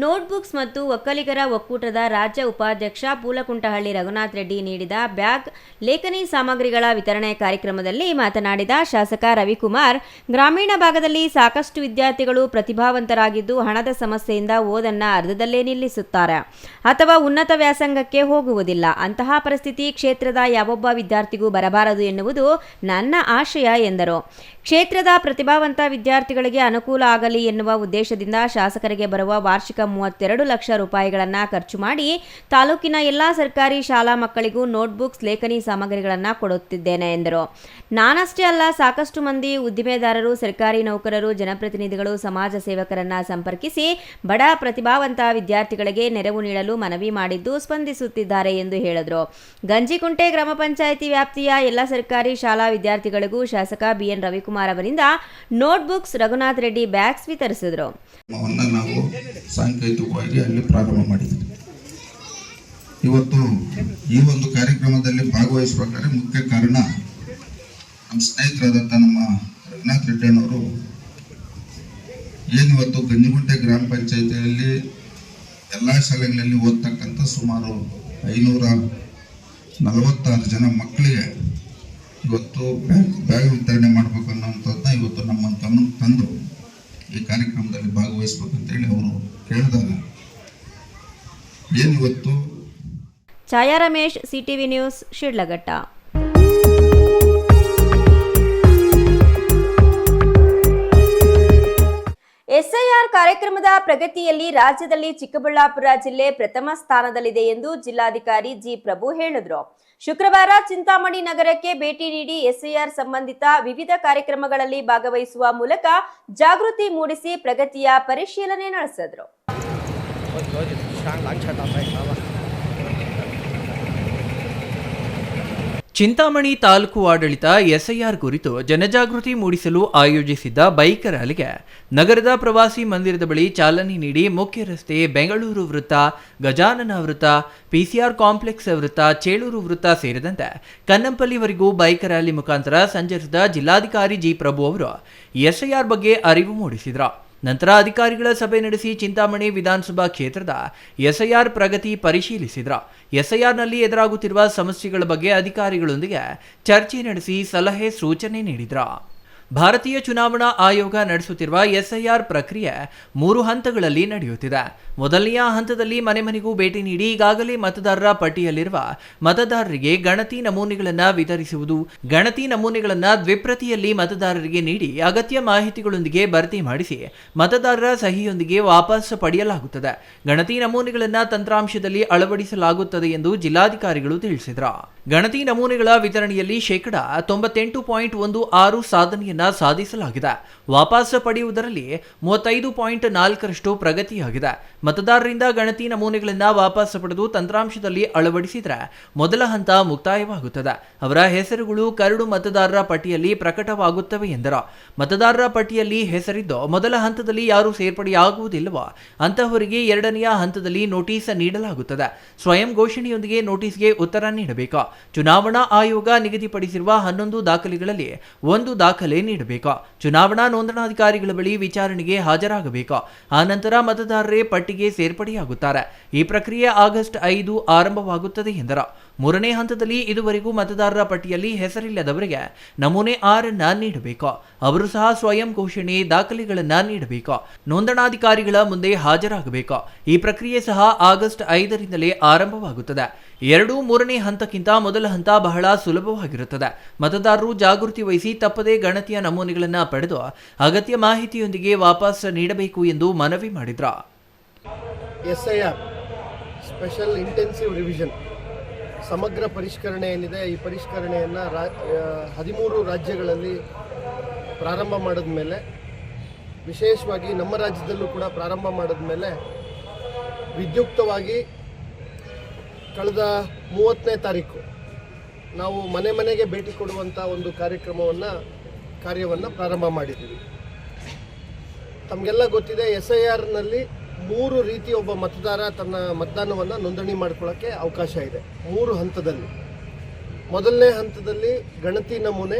ನೋಟ್ಬುಕ್ಸ್ ಮತ್ತು ಒಕ್ಕಲಿಗರ ಒಕ್ಕೂಟದ ರಾಜ್ಯ ಉಪಾಧ್ಯಕ್ಷ ಪೂಲಕುಂಟಹಳ್ಳಿ ರಘುನಾಥ್ ರೆಡ್ಡಿ ನೀಡಿದ ಬ್ಯಾಗ್, ಲೇಖನಿ ಸಾಮಗ್ರಿಗಳ ವಿತರಣೆ ಕಾರ್ಯಕ್ರಮದಲ್ಲಿ ಮಾತನಾಡಿದ ಶಾಸಕ ರವಿಕುಮಾರ್, ಗ್ರಾಮೀಣ ಭಾಗದಲ್ಲಿ ಸಾಕಷ್ಟು ವಿದ್ಯಾರ್ಥಿಗಳು ಪ್ರತಿಭಾವಂತರಾಗಿದ್ದು ಹಣದ ಸಮಸ್ಯೆಯಿಂದ ಓದನ್ನ ಅರ್ಧದಲ್ಲೇ ನಿಲ್ಲಿಸುತ್ತಾರೆ ಅಥವಾ ಉನ್ನತ ವ್ಯಾಸಂಗಕ್ಕೆ ಹೋಗುವುದಿಲ್ಲ. ಅಂತಹ ಪರಿಸ್ಥಿತಿ ಕ್ಷೇತ್ರದ ಯಾವೊಬ್ಬ ವಿದ್ಯಾರ್ಥಿಗೂ ಬರಬಾರದು ಎನ್ನುವುದು ನನ್ನ ಆಶಯ ಎಂದರು. ಕ್ಷೇತ್ರದ ಪ್ರತಿಭಾವಂತ ವಿದ್ಯಾರ್ಥಿಗಳಿಗೆ ಅನುಕೂಲ ಆಗಲಿ ಎನ್ನುವ ಉದ್ದೇಶದಿಂದ ಶಾಸಕರಿಗೆ ಬರುವ ವಾರ್ಷಿಕ 32 ಲಕ್ಷ ರೂಪಾಯಿಗಳನ್ನು ಖರ್ಚು ಮಾಡಿ ತಾಲೂಕಿನ ಎಲ್ಲಾ ಸರ್ಕಾರಿ ಶಾಲಾ ಮಕ್ಕಳಿಗೂ ನೋಟ್ಬುಕ್ಸ್, ಲೇಖನಿ ಸಾಮಗ್ರಿಗಳನ್ನು ಕೊಡುತ್ತಿದ್ದೇನೆ ಎಂದರು. ನಾನಷ್ಟೇ ಅಲ್ಲ, ಸಾಕಷ್ಟು ಮಂದಿ ಉದ್ದಿಮೆದಾರರು, ಸರ್ಕಾರಿ ನೌಕರರು, ಜನಪ್ರತಿನಿಧಿಗಳು, ಸಮಾಜ ಸೇವಕರನ್ನ ಸಂಪರ್ಕಿಸಿ ಬಡ ಪ್ರತಿಭಾವಂತ ವಿದ್ಯಾರ್ಥಿಗಳಿಗೆ ನೆರವು ನೀಡಲು ಮನವಿ ಮಾಡಿದ್ದು ಸ್ಪಂದಿಸುತ್ತಿದ್ದಾರೆ ಎಂದು ಹೇಳಿದರು. ಗಂಜಿಕುಂಟೆ ಗ್ರಾಮ ಪಂಚಾಯಿತಿ ವ್ಯಾಪ್ತಿಯ ಎಲ್ಲ ಸರ್ಕಾರಿ ಶಾಲಾ ವಿದ್ಯಾರ್ಥಿಗಳಿಗೂ ಶಾಸಕ ಬಿಎನ್ ರವಿಕುಮಾರ್ ಅವರಿಂದ ನೋಟ್ಬುಕ್ಸ್, ರಘುನಾಥ್ ರೆಡ್ಡಿ ಬ್ಯಾಗ್ಸ್ ವಿತರಿಸಿದರು. ನಾವು ಸಾಂಕೇತಿಕವಾಗಿ ಅಲ್ಲಿ ಪ್ರಾರಂಭ ಮಾಡಿದ್ವಿ. ಇವತ್ತು ಈ ಒಂದು ಕಾರ್ಯಕ್ರಮದಲ್ಲಿ ಭಾಗವಹಿಸಬೇಕಾದ್ರೆ ಮುಖ್ಯ ಕಾರಣ ನಮ್ಮ ಸ್ನೇಹಿತರಾದಂಥ ನಮ್ಮ ರಘುನಾಥ್ ರೆಡ್ಡಿಯವರು ಏನಿವತ್ತು ಗಂಜಿಗುಂಟೆ ಗ್ರಾಮ ಪಂಚಾಯಿತಿಯಲ್ಲಿ ಎಲ್ಲ ಶಾಲೆಗಳಲ್ಲಿ ಓದ್ತಕ್ಕಂಥ ಸುಮಾರು 546 ಜನ ಮಕ್ಕಳಿಗೆ ಇವತ್ತು ಬ್ಯಾಗ್ ವಿತರಣೆ ಮಾಡಬೇಕು ಅನ್ನೋಂಥದ್ದನ್ನ ಇವತ್ತು ನಮ್ಮ ಗಮನಕ್ಕೆ ತಂದು ಈ ಕಾರ್ಯಕ್ರಮದಲ್ಲಿ ಭಾಗವಹಿಸಬೇಕಂತೇಳಿ ಅವರು ಕೇಳಿದಾಗ ಏನಿವತ್ತು. Chhaya Ramesh, CTV news, Shidlaghatta. SIR ಕಾರ್ಯಕ್ರಮದ ಪ್ರಗತಿಯಲ್ಲಿ ರಾಜ್ಯದಲ್ಲಿ ಚಿಕ್ಕಬಳ್ಳಾಪುರ ಜಿಲ್ಲೆ ಪ್ರಥಮ ಸ್ಥಾನದಲ್ಲಿದೆ ಎಂದು ಜಿಲ್ಲಾಧಿಕಾರಿ ಜಿ ಪ್ರಭು ಹೇಳಿದರು. ಶುಕ್ರವಾರ ಚಿಂತಾಮಣಿ ನಗರಕ್ಕೆ ಭೇಟಿ ನೀಡಿ ಎಸ್ಐಆರ್ ಸಂಬಂಧಿತ ವಿವಿಧ ಕಾರ್ಯಕ್ರಮಗಳಲ್ಲಿ ಭಾಗವಹಿಸುವ ಮೂಲಕ ಜಾಗೃತಿ ಮೂಡಿಸಿ ಪ್ರಗತಿಯ ಪರಿಶೀಲನೆ ನಡೆಸಿದರು. ಚಿಂತಾಮಣಿ ತಾಲೂಕು ಆಡಳಿತ ಎಸ್ಐಆರ್ ಕುರಿತು ಜನಜಾಗೃತಿ ಮೂಡಿಸಲು ಆಯೋಜಿಸಿದ್ದ ಬೈಕ್ ರ್ಯಾಲಿಗೆ ನಗರದ ಪ್ರವಾಸಿ ಮಂದಿರದ ಬಳಿ ಚಾಲನೆ ನೀಡಿ ಮುಖ್ಯ ರಸ್ತೆ, ಬೆಂಗಳೂರು ವೃತ್ತ, ಗಜಾನನ ವೃತ್ತ, ಪಿಸಿಆರ್ ಕಾಂಪ್ಲೆಕ್ಸ್ ವೃತ್ತ, ಚೇಳೂರು ವೃತ್ತ ಸೇರಿದಂತೆ ಕನ್ನಂಪಲ್ಲಿವರೆಗೂ ಬೈಕ್ ರ್ಯಾಲಿ ಮುಖಾಂತರ ಸಂಚರಿಸಿದ ಜಿಲ್ಲಾಧಿಕಾರಿ ಜಿ ಪ್ರಭು ಅವರು ಎಸ್ಐಆರ್ ಬಗ್ಗೆ ಅರಿವು ಮೂಡಿಸಿದರು. ನಂತರ ಅಧಿಕಾರಿಗಳ ಸಭೆ ನಡೆಸಿ ಚಿಂತಾಮಣಿ ವಿಧಾನಸಭಾ ಕ್ಷೇತ್ರದ ಎಸ್ಐಆರ್ ಪ್ರಗತಿ ಪರಿಶೀಲಿಸಿದರು. ಎಸ್ಐಆರ್ನಲ್ಲಿ ಎದುರಾಗುತ್ತಿರುವ ಸಮಸ್ಯೆಗಳ ಬಗ್ಗೆ ಅಧಿಕಾರಿಗಳೊಂದಿಗೆ ಚರ್ಚೆ ನಡೆಸಿ ಸಲಹೆ ಸೂಚನೆ ನೀಡಿದರು. ಭಾರತೀಯ ಚುನಾವಣಾ ಆಯೋಗ ನಡೆಸುತ್ತಿರುವ ಎಸ್ಐಆರ್ ಪ್ರಕ್ರಿಯೆ 3 ಹಂತಗಳಲ್ಲಿ ನಡೆಯುತ್ತಿದೆ. ಮೊದಲನೆಯ ಹಂತದಲ್ಲಿ ಮನೆ ಮನೆಗೂ ಭೇಟಿ ನೀಡಿ ಈಗಾಗಲೇ ಮತದಾರರ ಪಟ್ಟಿಯಲ್ಲಿರುವ ಮತದಾರರಿಗೆ ಗಣತಿ ನಮೂನೆಗಳನ್ನು ವಿತರಿಸುವುದು. ಗಣತಿ ನಮೂನೆಗಳನ್ನು ದ್ವಿಪ್ರತಿಯಲ್ಲಿ ಮತದಾರರಿಗೆ ನೀಡಿ ಅಗತ್ಯ ಮಾಹಿತಿಗಳೊಂದಿಗೆ ಭರ್ತಿ ಮಾಡಿಸಿ ಮತದಾರರ ಸಹಿಯೊಂದಿಗೆ ವಾಪಸ್ ಪಡೆಯಲಾಗುತ್ತದೆ. ಗಣತಿ ನಮೂನೆಗಳನ್ನು ತಂತ್ರಾಂಶದಲ್ಲಿ ಅಳವಡಿಸಲಾಗುತ್ತದೆ ಎಂದು ಜಿಲ್ಲಾಧಿಕಾರಿಗಳು ತಿಳಿಸಿದರು. ಗಣತಿ ನಮೂನೆಗಳ ವಿತರಣೆಯಲ್ಲಿ 98.16% ಸಾಧನೆಯನ್ನ ಸಾಧಿಸಲಾಗಿದೆ. ವಾಪಸ್ ಪಡೆಯುವುದರಲ್ಲಿ 35.4% ಪ್ರಗತಿಯಾಗಿದೆ. ಮತದಾರರಿಂದ ಗಣತಿ ನಮೂನೆಗಳನ್ನು ವಾಪಸ್ ಪಡೆದು ತಂತ್ರಾಂಶದಲ್ಲಿ ಅಳವಡಿಸಿದರೆ ಮೊದಲ ಹಂತ ಮುಕ್ತಾಯವಾಗುತ್ತದೆ. ಅವರ ಹೆಸರುಗಳು ಕರಡು ಮತದಾರರ ಪಟ್ಟಿಯಲ್ಲಿ ಪ್ರಕಟವಾಗುತ್ತವೆ ಎಂದರು. ಮತದಾರರ ಪಟ್ಟಿಯಲ್ಲಿ ಹೆಸರಿದ್ದು ಮೊದಲ ಹಂತದಲ್ಲಿ ಯಾರು ಸೇರ್ಪಡೆಯಾಗುವುದಿಲ್ಲವೋ ಅಂತಹವರಿಗೆ ಎರಡನೆಯ ಹಂತದಲ್ಲಿ ನೋಟಿಸ್ ನೀಡಲಾಗುತ್ತದೆ. ಸ್ವಯಂ ಘೋಷಣೆಯೊಂದಿಗೆ ನೋಟಿಸ್ಗೆ ಉತ್ತರ ನೀಡಬೇಕು. ಚುನಾವಣಾ ಆಯೋಗ ನಿಗದಿಪಡಿಸಿರುವ 11 ದಾಖಲೆಗಳಲ್ಲಿ 1 ದಾಖಲೆ ನೀಡಬೇಕು. ಚುನಾವಣಾ ನೋಂದಣಾಧಿಕಾರಿಗಳ ಬಳಿ ವಿಚಾರಣೆಗೆ ಹಾಜರಾಗಬೇಕು. ಆ ನಂತರ ಮತದಾರರೇ ಪಟ್ಟಿಗೆ ಸೇರ್ಪಡೆಯಾಗುತ್ತಾರೆ. ಈ ಪ್ರಕ್ರಿಯೆ ಆಗಸ್ಟ್ 5 ಆರಂಭವಾಗುತ್ತದೆ ಎಂದರು. 3ನೇ ಹಂತದಲ್ಲಿ ಇದುವರೆಗೂ ಮತದಾರರ ಪಟ್ಟಿಯಲ್ಲಿ ಹೆಸರಿಲ್ಲದವರಿಗೆ ನಮೂನೆ 6 ನೀಡಬೇಕು. ಅವರು ಸಹ ಸ್ವಯಂ ಘೋಷಣೆ ದಾಖಲೆಗಳನ್ನು ನೀಡಬೇಕು. ನೋಂದಣಾಧಿಕಾರಿಗಳ ಮುಂದೆ ಹಾಜರಾಗಬೇಕು. ಈ ಪ್ರಕ್ರಿಯೆ ಸಹ ಆಗಸ್ಟ್ 5ರಿಂದಲೇ ಆರಂಭವಾಗುತ್ತದೆ. 2-3ನೇ ಹಂತಕ್ಕಿಂತ ಮೊದಲ ಹಂತ ಬಹಳ ಸುಲಭವಾಗಿರುತ್ತದೆ. ಮತದಾರರು ಜಾಗೃತಿ ವಹಿಸಿ ತಪ್ಪದೇ ಗಣತಿಯ ನಮೂನೆಗಳನ್ನು ಪಡೆದು ಅಗತ್ಯ ಮಾಹಿತಿಯೊಂದಿಗೆ ವಾಪಸ್ ನೀಡಬೇಕು ಎಂದು ಮನವಿ ಮಾಡಿದರು. ಎಸ್ಐಆರ್ ಸ್ಪೆಷಲ್ ಇಂಟೆನ್ಸಿವ್ ರಿವಿಷನ್ ಸಮಗ್ರ ಪರಿಷ್ಕರಣೆ ಏನಿದೆ, ಈ ಪರಿಷ್ಕರಣೆಯನ್ನು 13 ರಾಜ್ಯಗಳಲ್ಲಿ ಪ್ರಾರಂಭ ಮಾಡಿದ ಮೇಲೆ ವಿಶೇಷವಾಗಿ ನಮ್ಮ ರಾಜ್ಯದಲ್ಲೂ ಕೂಡ ಪ್ರಾರಂಭ ಮಾಡಿದ ಮೇಲೆ ವಿದ್ಯುಕ್ತವಾಗಿ ಕಳೆದ 30ನೇ ತಾರೀಕು ನಾವು ಮನೆ ಮನೆಗೆ ಭೇಟಿ ಕೊಡುವಂಥ ಒಂದು ಕಾರ್ಯವನ್ನು ಪ್ರಾರಂಭ ಮಾಡಿದ್ದೀವಿ. ತಮಗೆಲ್ಲ ಗೊತ್ತಿದೆ, SIRನಲ್ಲಿ 3 ರೀತಿ ಒಬ್ಬ ಮತದಾರ ತನ್ನ ಮತದಾನವನ್ನು ನೋಂದಣಿ ಮಾಡ್ಕೊಳ್ಳೋಕ್ಕೆ ಅವಕಾಶ ಇದೆ 3 ಹಂತದಲ್ಲಿ. ಮೊದಲನೇ ಹಂತದಲ್ಲಿ ಗಣತಿ ನಮೂನೆ,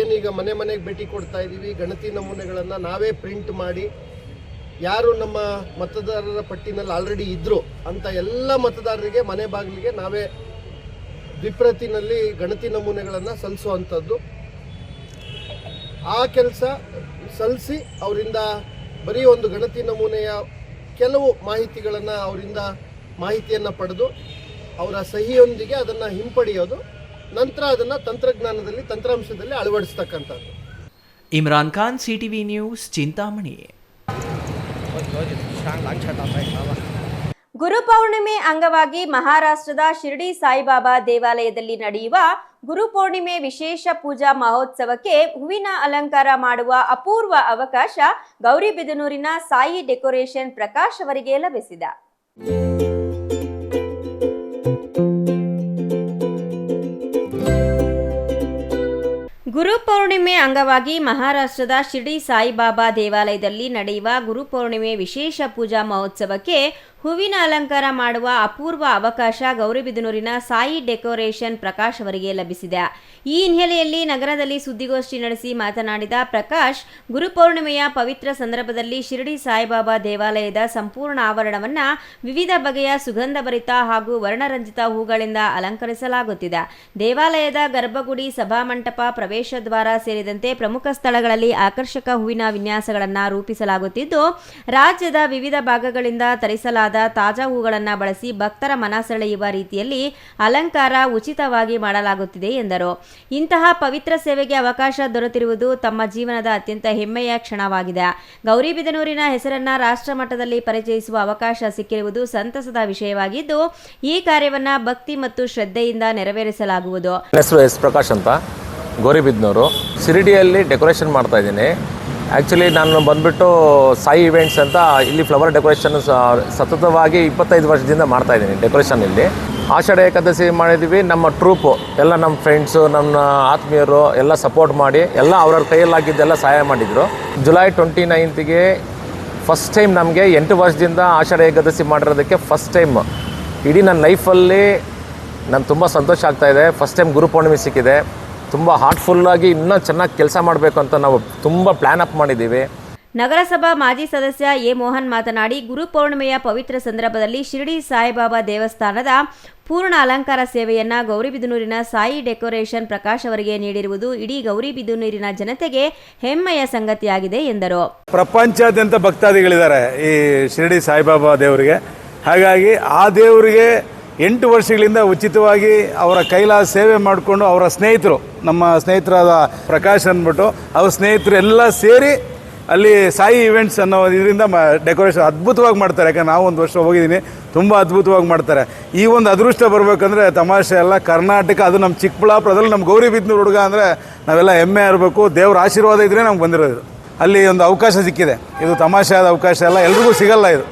ಏನೀಗ ಮನೆ ಮನೆಗೆ ಭೇಟಿ ಕೊಡ್ತಾ ಇದ್ದೀವಿ, ಗಣತಿ ನಮೂನೆಗಳನ್ನು ನಾವೇ ಪ್ರಿಂಟ್ ಮಾಡಿ ಯಾರು ನಮ್ಮ ಮತದಾರರ ಪಟ್ಟಿನಲ್ಲಿ ಆಲ್ರೆಡಿ ಇದ್ದರು ಅಂತ ಎಲ್ಲ ಮತದಾರರಿಗೆ ಮನೆ ಬಾಗಿಲಿಗೆ ನಾವೇ ದ್ವಿಪ್ರತಿನಲ್ಲಿ ಗಣತಿ ನಮೂನೆಗಳನ್ನು ಸಲ್ಲಿಸುವಂಥದ್ದು. ಆ ಕೆಲಸ ಸಲ್ಲಿಸಿ ಅವರಿಂದ ಬರೀ ಒಂದು ಗಣತಿ ನಮೂನೆಯ ಕೆಲವು ಮಾಹಿತಿಗಳನ್ನು ಅವರಿಂದ ಮಾಹಿತಿಯನ್ನು ಪಡೆದು ಅವರ ಸಹಿಯೊಂದಿಗೆ ಅದನ್ನು ಹಿಂಪಡೆಯೋದು, ನಂತರ ಅದನ್ನು ತಂತ್ರಾಂಶದಲ್ಲಿ ಅಳವಡಿಸ್ತಕ್ಕಂಥದ್ದು. Imran Khan, CTV news, Chintamani. ಗುರುಪೌರ್ಣಿಮೆ ಅಂಗವಾಗಿ ಮಹಾರಾಷ್ಟ್ರದ ಶಿರ್ಡಿ ಸಾಯಿಬಾಬಾ ದೇವಾಲಯದಲ್ಲಿ ನಡೆಯುವ ಗುರುಪೌರ್ಣಿಮೆ ವಿಶೇಷ ಪೂಜಾ ಮಹೋತ್ಸವಕ್ಕೆ ಹೂವಿನ ಅಲಂಕಾರ ಮಾಡುವ ಅಪೂರ್ವ ಅವಕಾಶ ಗೌರಿಬಿದನೂರಿನ ಸಾಯಿ ಡೆಕೋರೇಷನ್ ಪ್ರಕಾಶ್ ಅವರಿಗೆ ಲಭಿಸಿದೆ. ಗುರುಪೌರ್ಣಿಮೆ ಅಂಗವಾಗಿ ಮಹಾರಾಷ್ಟ್ರದ ಶಿರ್ಡಿ ಸಾಯಿಬಾಬಾ ದೇವಾಲಯದಲ್ಲಿ ನಡೆಯುವ ಗುರುಪೌರ್ಣಿಮೆ ವಿಶೇಷ ಪೂಜಾ ಮಹೋತ್ಸವಕ್ಕೆ ಹೂವಿನ ಅಲಂಕಾರ ಮಾಡುವ ಅಪೂರ್ವ ಅವಕಾಶ ಗೌರಿಬಿದನೂರಿನ ಸಾಯಿ ಡೆಕೋರೇಷನ್ ಪ್ರಕಾಶ್ ಅವರಿಗೆ ಲಭಿಸಿದೆ. ಈ ಹಿನ್ನೆಲೆಯಲ್ಲಿ ನಗರದಲ್ಲಿ ಸುದ್ದಿಗೋಷ್ಠಿ ನಡೆಸಿ ಮಾತನಾಡಿದ ಪ್ರಕಾಶ್, ಗುರುಪೌರ್ಣಿಮೆಯ ಪವಿತ್ರ ಸಂದರ್ಭದಲ್ಲಿ ಶಿರ್ಡಿ ಸಾಯಿಬಾಬಾ ದೇವಾಲಯದ ಸಂಪೂರ್ಣ ಆವರಣವನ್ನು ವಿವಿಧ ಬಗೆಯ ಸುಗಂಧಭರಿತ ಹಾಗೂ ವರ್ಣರಂಜಿತ ಹೂಗಳಿಂದ ಅಲಂಕರಿಸಲಾಗುತ್ತಿದೆ. ದೇವಾಲಯದ ಗರ್ಭಗುಡಿ, ಸಭಾಮಂಟಪ, ಪ್ರವೇಶ ದ್ವಾರ ಸೇರಿದಂತೆ ಪ್ರಮುಖ ಸ್ಥಳಗಳಲ್ಲಿ ಆಕರ್ಷಕ ಹೂವಿನ ವಿನ್ಯಾಸಗಳನ್ನು ರೂಪಿಸಲಾಗುತ್ತಿದ್ದು, ರಾಜ್ಯದ ವಿವಿಧ ಭಾಗಗಳಿಂದ ತರಿಸಲಾದ ತಾಜಾ ಹೂಗಳನ್ನು ಬಳಸಿ ಭಕ್ತರ ಮನ ಸೆಳೆಯುವ ರೀತಿಯಲ್ಲಿ ಅಲಂಕಾರ ಉಚಿತವಾಗಿ ಮಾಡಲಾಗುತ್ತಿದೆ ಎಂದರು. ಇಂತಹ ಪವಿತ್ರ ಸೇವೆಗೆ ಅವಕಾಶ ದೊರೆತಿರುವುದು ತಮ್ಮ ಜೀವನದ ಅತ್ಯಂತ ಹೆಮ್ಮೆಯ ಕ್ಷಣವಾಗಿದೆ. ಗೌರಿಬಿದನೂರಿನ ಹೆಸರನ್ನ ರಾಷ್ಟ್ರ ಮಟ್ಟದಲ್ಲಿ ಪರಿಚಯಿಸುವ ಅವಕಾಶ ಸಿಕ್ಕಿರುವುದು ಸಂತಸದ ವಿಷಯವಾಗಿದ್ದು, ಈ ಕಾರ್ಯವನ್ನು ಭಕ್ತಿ ಮತ್ತು ಶ್ರದ್ಧೆಯಿಂದ ನೆರವೇರಿಸಲಾಗುವುದು. ಹೆಸರು ಎಸ್ ಪ್ರಕಾಶ್ ಅಂತ, ಗೌರಿಬಿದನೂರು. ಶಿರಡಿಯಲ್ಲಿ ಡೆಕೋರೇಷನ್ ಮಾಡ್ತಾ ಇದ್ದೀನಿ. ಆ್ಯಕ್ಚುಲಿ ನಾನು ಬಂದುಬಿಟ್ಟು ಸಾಯಿ ಇವೆಂಟ್ಸ್ ಅಂತ ಇಲ್ಲಿ ಫ್ಲವರ್ ಡೆಕೋರೇಷನ್ ಸತತವಾಗಿ 25 ವರ್ಷದಿಂದ ಮಾಡ್ತಾಯಿದ್ದೀನಿ ಡೆಕೋರೇಷನ್. ಇಲ್ಲಿ ಆಷಾಢ ಏಕಾದಶಿ ಮಾಡಿದ್ದೀವಿ. ನಮ್ಮ ಟ್ರೂಪು ಎಲ್ಲ ನಮ್ಮ ಫ್ರೆಂಡ್ಸು, ನಮ್ಮ ಆತ್ಮೀಯರು ಎಲ್ಲ ಸಪೋರ್ಟ್ ಮಾಡಿ ಎಲ್ಲ ಅವ್ರವ್ರ ಕೈಯಲ್ಲಾಗಿದ್ದೆಲ್ಲ ಸಹಾಯ ಮಾಡಿದರು. ಜುಲೈ 29ಗೆ ಫಸ್ಟ್ ಟೈಮ್ ನಮಗೆ 8 ವರ್ಷದಿಂದ ಆಷಾಢ ಏಕಾದಶಿ ಮಾಡಿರೋದಕ್ಕೆ ಫಸ್ಟ್ ಟೈಮ್ ಇಡೀ ನನ್ನ ಲೈಫಲ್ಲಿ ನಾನು ತುಂಬ ಸಂತೋಷ ಆಗ್ತಾಯಿದೆ. ಫಸ್ಟ್ ಟೈಮ್ ಗುರುಪೌರ್ಣಿಮೆ ಸಿಕ್ಕಿದೆ. ತುಂಬ ಹಾರ್ಟ್ಫುಲ್ಲಾಗಿ ಇನ್ನೂ ಚೆನ್ನಾಗಿ ಕೆಲಸ ಮಾಡಬೇಕು ಅಂತ ನಾವು ತುಂಬ ಪ್ಲ್ಯಾನ್ ಅಪ್ ಮಾಡಿದ್ದೀವಿ. ನಗರಸಭಾ ಮಾಜಿ ಸದಸ್ಯ ಎ ಮೋಹನ್ ಮಾತನಾಡಿ, ಗುರುಪೌರ್ಣಿಮೆಯ ಪವಿತ್ರ ಸಂದರ್ಭದಲ್ಲಿ ಶಿರ್ಡಿ ಸಾಯಿಬಾಬಾ ದೇವಸ್ಥಾನದ ಪೂರ್ಣ ಅಲಂಕಾರ ಸೇವೆಯನ್ನು ಗೌರಿಬಿದನೂರಿನ ಸಾಯಿ ಡೆಕೋರೇಷನ್ ಪ್ರಕಾಶ್ ಅವರಿಗೆ ನೀಡಿರುವುದು ಇಡೀ ಗೌರಿಬಿದನೂರಿನ ಜನತೆಗೆ ಹೆಮ್ಮೆಯ ಸಂಗತಿಯಾಗಿದೆ ಎಂದರು. ಪ್ರಪಂಚಾದ್ಯಂತ ಭಕ್ತಾದಿಗಳಿದ್ದಾರೆ ಈ ಶಿರ್ಡಿ ಸಾಯಿಬಾಬಾ ದೇವರಿಗೆ. ಹಾಗಾಗಿ ಆ ದೇವರಿಗೆ 8 ವರ್ಷಗಳಿಂದ ಉಚಿತವಾಗಿ ಅವರ ಕೈಲಾದ ಸೇವೆ ಮಾಡಿಕೊಂಡು ಅವರ ಸ್ನೇಹಿತರು, ನಮ್ಮ ಸ್ನೇಹಿತರಾದ ಪ್ರಕಾಶ್ ಅಂದ್ಬಿಟ್ಟು ಅವ್ರ ಸ್ನೇಹಿತರು ಎಲ್ಲ ಸೇರಿ ಅಲ್ಲಿ ಸಾಯಿ ಇವೆಂಟ್ಸ್ ಅನ್ನೋ ಇದರಿಂದ ಡೆಕೋರೇಷನ್ ಅದ್ಭುತವಾಗಿ ಮಾಡ್ತಾರೆ. ಯಾಕಂದ್ರೆ ನಾವು ಒಂದು ವರ್ಷ ಹೋಗಿದ್ದೀನಿ, ತುಂಬ ಅದ್ಭುತವಾಗಿ ಮಾಡ್ತಾರೆ. ಈ ಒಂದು ಅದೃಷ್ಟ ಬರಬೇಕಂದ್ರೆ ತಮಾಷೆ ಎಲ್ಲ ಕರ್ನಾಟಕ, ಅದು ನಮ್ಮ ಚಿಕ್ಕಬಳ್ಳಾಪುರದಲ್ಲಿ ನಮ್ಮ ಗೌರಿಬಿದನೂರು ಹುಡುಗ ಅಂದರೆ ನಾವೆಲ್ಲ ಹೆಮ್ಮೆ ಇರಬೇಕು. ದೇವ್ರ ಆಶೀರ್ವಾದ ಇದ್ದರೆ ನಮ್ಗೆ ಬಂದಿರೋದು. ಅಲ್ಲಿ ಒಂದು ಅವಕಾಶ ಸಿಕ್ಕಿದೆ. ಇದು ತಮಾಷೆ ಆದ ಅವಕಾಶ ಎಲ್ಲ, ಎಲ್ರಿಗೂ ಸಿಗಲ್ಲ. ಇದು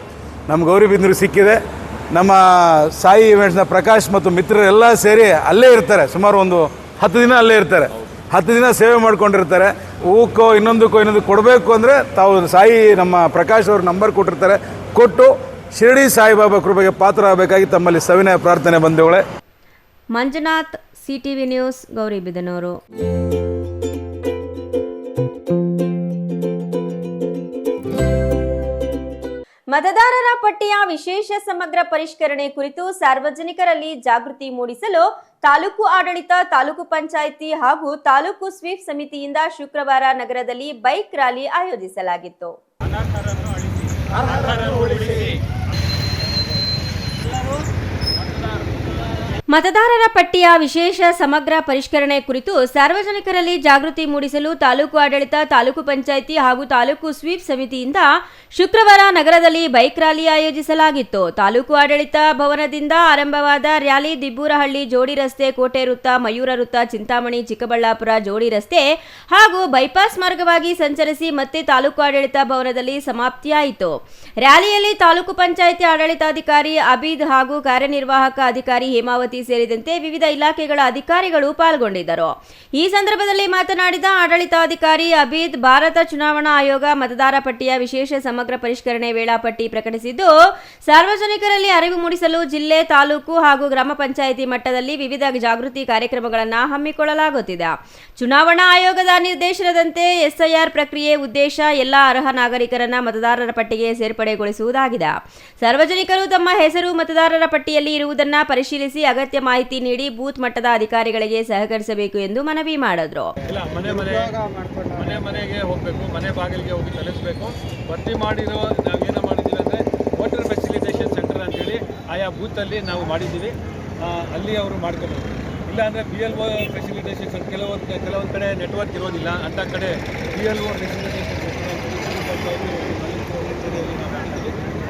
ನಮ್ಮ ಗೌರಿಬಿದನೂರಿಗೆ ಸಿಕ್ಕಿದೆ. ನಮ್ಮ ಸಾಯಿ ಇವೆಂಟ್ಸ್ನ ಪ್ರಕಾಶ್ ಮತ್ತು ಮಿತ್ರರೆಲ್ಲ ಸೇರಿ ಅಲ್ಲೇ ಇರ್ತಾರೆ. ಸುಮಾರು ಒಂದು 10 ದಿನ ಅಲ್ಲೇ ಇರ್ತಾರೆ. 10 ದಿನ ಸೇವೆ ಮಾಡ್ಕೊಂಡಿರ್ತಾರೆ. ಹೂಕ್ಕೋ ಇನ್ನೊಂದು ಕೊಡಬೇಕು ಅಂದರೆ ತಾವು ಸಾಯಿ ನಮ್ಮ ಪ್ರಕಾಶ್ ಅವ್ರ ನಂಬರ್ ಕೊಟ್ಟಿರ್ತಾರೆ. ಕೊಟ್ಟು ಶಿರ್ಡಿ ಸಾಯಿಬಾಬಾ ಕೃಪೆಗೆ ಪಾತ್ರ ಆಗಬೇಕಾಗಿ ತಮ್ಮಲ್ಲಿ ಸವಿನಯ ಪ್ರಾರ್ಥನೆ ಬಂಧುಗಳೇ. Manjunath, CTV news, Gauribidanur. ಮತದಾರರ ಪಟ್ಟಿಯ ವಿಶೇಷ ಸಮಗ್ರ ಪರಿಷ್ಕರಣೆ ಕುರಿತು ಸಾರ್ವಜನಿಕರಲ್ಲಿ ಜಾಗೃತಿ ಮೂಡಿಸಲು ತಾಲೂಕು ಆಡಳಿತ, ತಾಲೂಕು ಪಂಚಾಯಿತಿ ಹಾಗೂ ತಾಲೂಕು ಸ್ವೀಪ್ ಸಮಿತಿಯಿಂದ ಶುಕ್ರವಾರ ನಗರದಲ್ಲಿ ಬೈಕ್ ರ್ಯಾಲಿ ಆಯೋಜಿಸಲಾಗಿತ್ತು. ಮತದಾರರ ಪಟ್ಟಿಯ ವಿಶೇಷ ಸಮಗ್ರ ಪರಿಷ್ಕರಣೆ ಕುರಿತು ಸಾರ್ವಜನಿಕರಲ್ಲಿ ಜಾಗೃತಿ ಮೂಡಿಸಲು ತಾಲೂಕು ಆಡಳಿತ, ತಾಲೂಕು ಪಂಚಾಯಿತಿ ಹಾಗೂ ತಾಲೂಕು ಸ್ವೀಪ್ ಸಮಿತಿಯಿಂದ ಶುಕ್ರವಾರ ನಗರದಲ್ಲಿ ಬೈಕ್ ರ್ಯಾಲಿ ಆಯೋಜಿಸಲಾಗಿತ್ತು. ತಾಲೂಕು ಆಡಳಿತ ಭವನದಿಂದ ಆರಂಭವಾದ ರ್ಯಾಲಿ ದಿಬ್ಬೂರಹಳ್ಳಿ ಜೋಡಿ ರಸ್ತೆ, ಕೋಟೆ ವೃತ್ತ, ಮಯೂರ ವೃತ್ತ, ಚಿಂತಾಮಣಿ, ಚಿಕ್ಕಬಳ್ಳಾಪುರ ಜೋಡಿ ರಸ್ತೆ ಹಾಗೂ ಬೈಪಾಸ್ ಮಾರ್ಗವಾಗಿ ಸಂಚರಿಸಿ ಮತ್ತೆ ತಾಲೂಕು ಆಡಳಿತ ಭವನದಲ್ಲಿ ಸಮಾಪ್ತಿಯಾಯಿತು. ರ್ಯಾಲಿಯಲ್ಲಿ ತಾಲೂಕು ಪಂಚಾಯಿತಿ ಆಡಳಿತಾಧಿಕಾರಿ ಅಬೀದ್ ಹಾಗೂ ಕಾರ್ಯನಿರ್ವಾಹಕ ಅಧಿಕಾರಿ ಹೇಮಾವತಿ ಸೇರಿದಂತೆ ವಿವಿಧ ಇಲಾಖೆಗಳ ಅಧಿಕಾರಿಗಳು ಪಾಲ್ಗೊಂಡಿದ್ದರು. ಈ ಸಂದರ್ಭದಲ್ಲಿ ಮಾತನಾಡಿದ ಆಡಳಿತಾಧಿಕಾರಿ ಅಬೀದ್, ಭಾರತ ಚುನಾವಣಾ ಆಯೋಗ ಮತದಾರ ಪಟ್ಟಿಯ ವಿಶೇಷ ಸಮಗ್ರ ಪರಿಷ್ಕರಣೆ ವೇಳಾಪಟ್ಟಿ ಪ್ರಕಟಿಸಿದ್ದು, ಸಾರ್ವಜನಿಕರಲ್ಲಿ ಅರಿವು ಮೂಡಿಸಲು ಜಿಲ್ಲೆ, ತಾಲೂಕು ಹಾಗೂ ಗ್ರಾಮ ಪಂಚಾಯಿತಿ ಮಟ್ಟದಲ್ಲಿ ವಿವಿಧ ಜಾಗೃತಿ ಕಾರ್ಯಕ್ರಮಗಳನ್ನು ಹಮ್ಮಿಕೊಳ್ಳಲಾಗುತ್ತಿದೆ. ಚುನಾವಣಾ ಆಯೋಗದ ನಿರ್ದೇಶನದಂತೆ ಎಸ್ಐಆರ್ ಪ್ರಕ್ರಿಯೆ ಉದ್ದೇಶ ಎಲ್ಲ ಅರ್ಹ ನಾಗರಿಕರನ್ನ ಮತದಾರರ ಪಟ್ಟಿಗೆ ಸೇರ್ಪಡೆಗೊಳಿಸುವುದಾಗಿದೆ. ಸಾರ್ವಜನಿಕರು ತಮ್ಮ ಹೆಸರು ಮತದಾರರ ಪಟ್ಟಿಯಲ್ಲಿ ಇರುವುದನ್ನು ಪರಿಶೀಲಿಸಿ ಅಗತ್ಯ ಮಾಹಿತಿ ನೀಡಿ ಬೂತ್ ಮಟ್ಟದ ಅಧಿಕಾರಿಗಳಿಗೆ ಸಹಕರಿಸಬೇಕು ಎಂದು ಮನವಿ ಮಾಡಿದ್ರು. ಮನೆಗೆ ಹೋಗಬೇಕು, ಮನೆ ಬಾಗಿಲಿಗೆ ಹೋಗಿ ತಲುಪಿಸಬೇಕು. ಭರ್ತಿ ಮಾಡಿರೋ ನಾವೇನು ಮಾಡಿದ್ದೀವಿ ಅಂದರೆ ವೋಟರ್ ಫೆಸಿಲಿಟೇಷನ್ ಸೆಂಟರ್ ಅಂತೇಳಿ ಆಯಾ ಬೂತಲ್ಲಿ ನಾವು ಮಾಡಿದ್ದೀವಿ. ಅಲ್ಲಿ ಅವರು ಮಾಡ್ಕೋಬೇಕು. ಇಲ್ಲಾಂದರೆ BLO ಫೆಸಿಲಿಟೇಷನ್ ಸೆಂಟರ್ ಕೆಲವೊಂದು ಕಡೆ ನೆಟ್ವರ್ಕ್ ಇರೋದಿಲ್ಲ. ಅಂಥ ಕಡೆ BLO ಫೆಸಿಲಿಟೇಷನ್ ಸೆಂಟರ್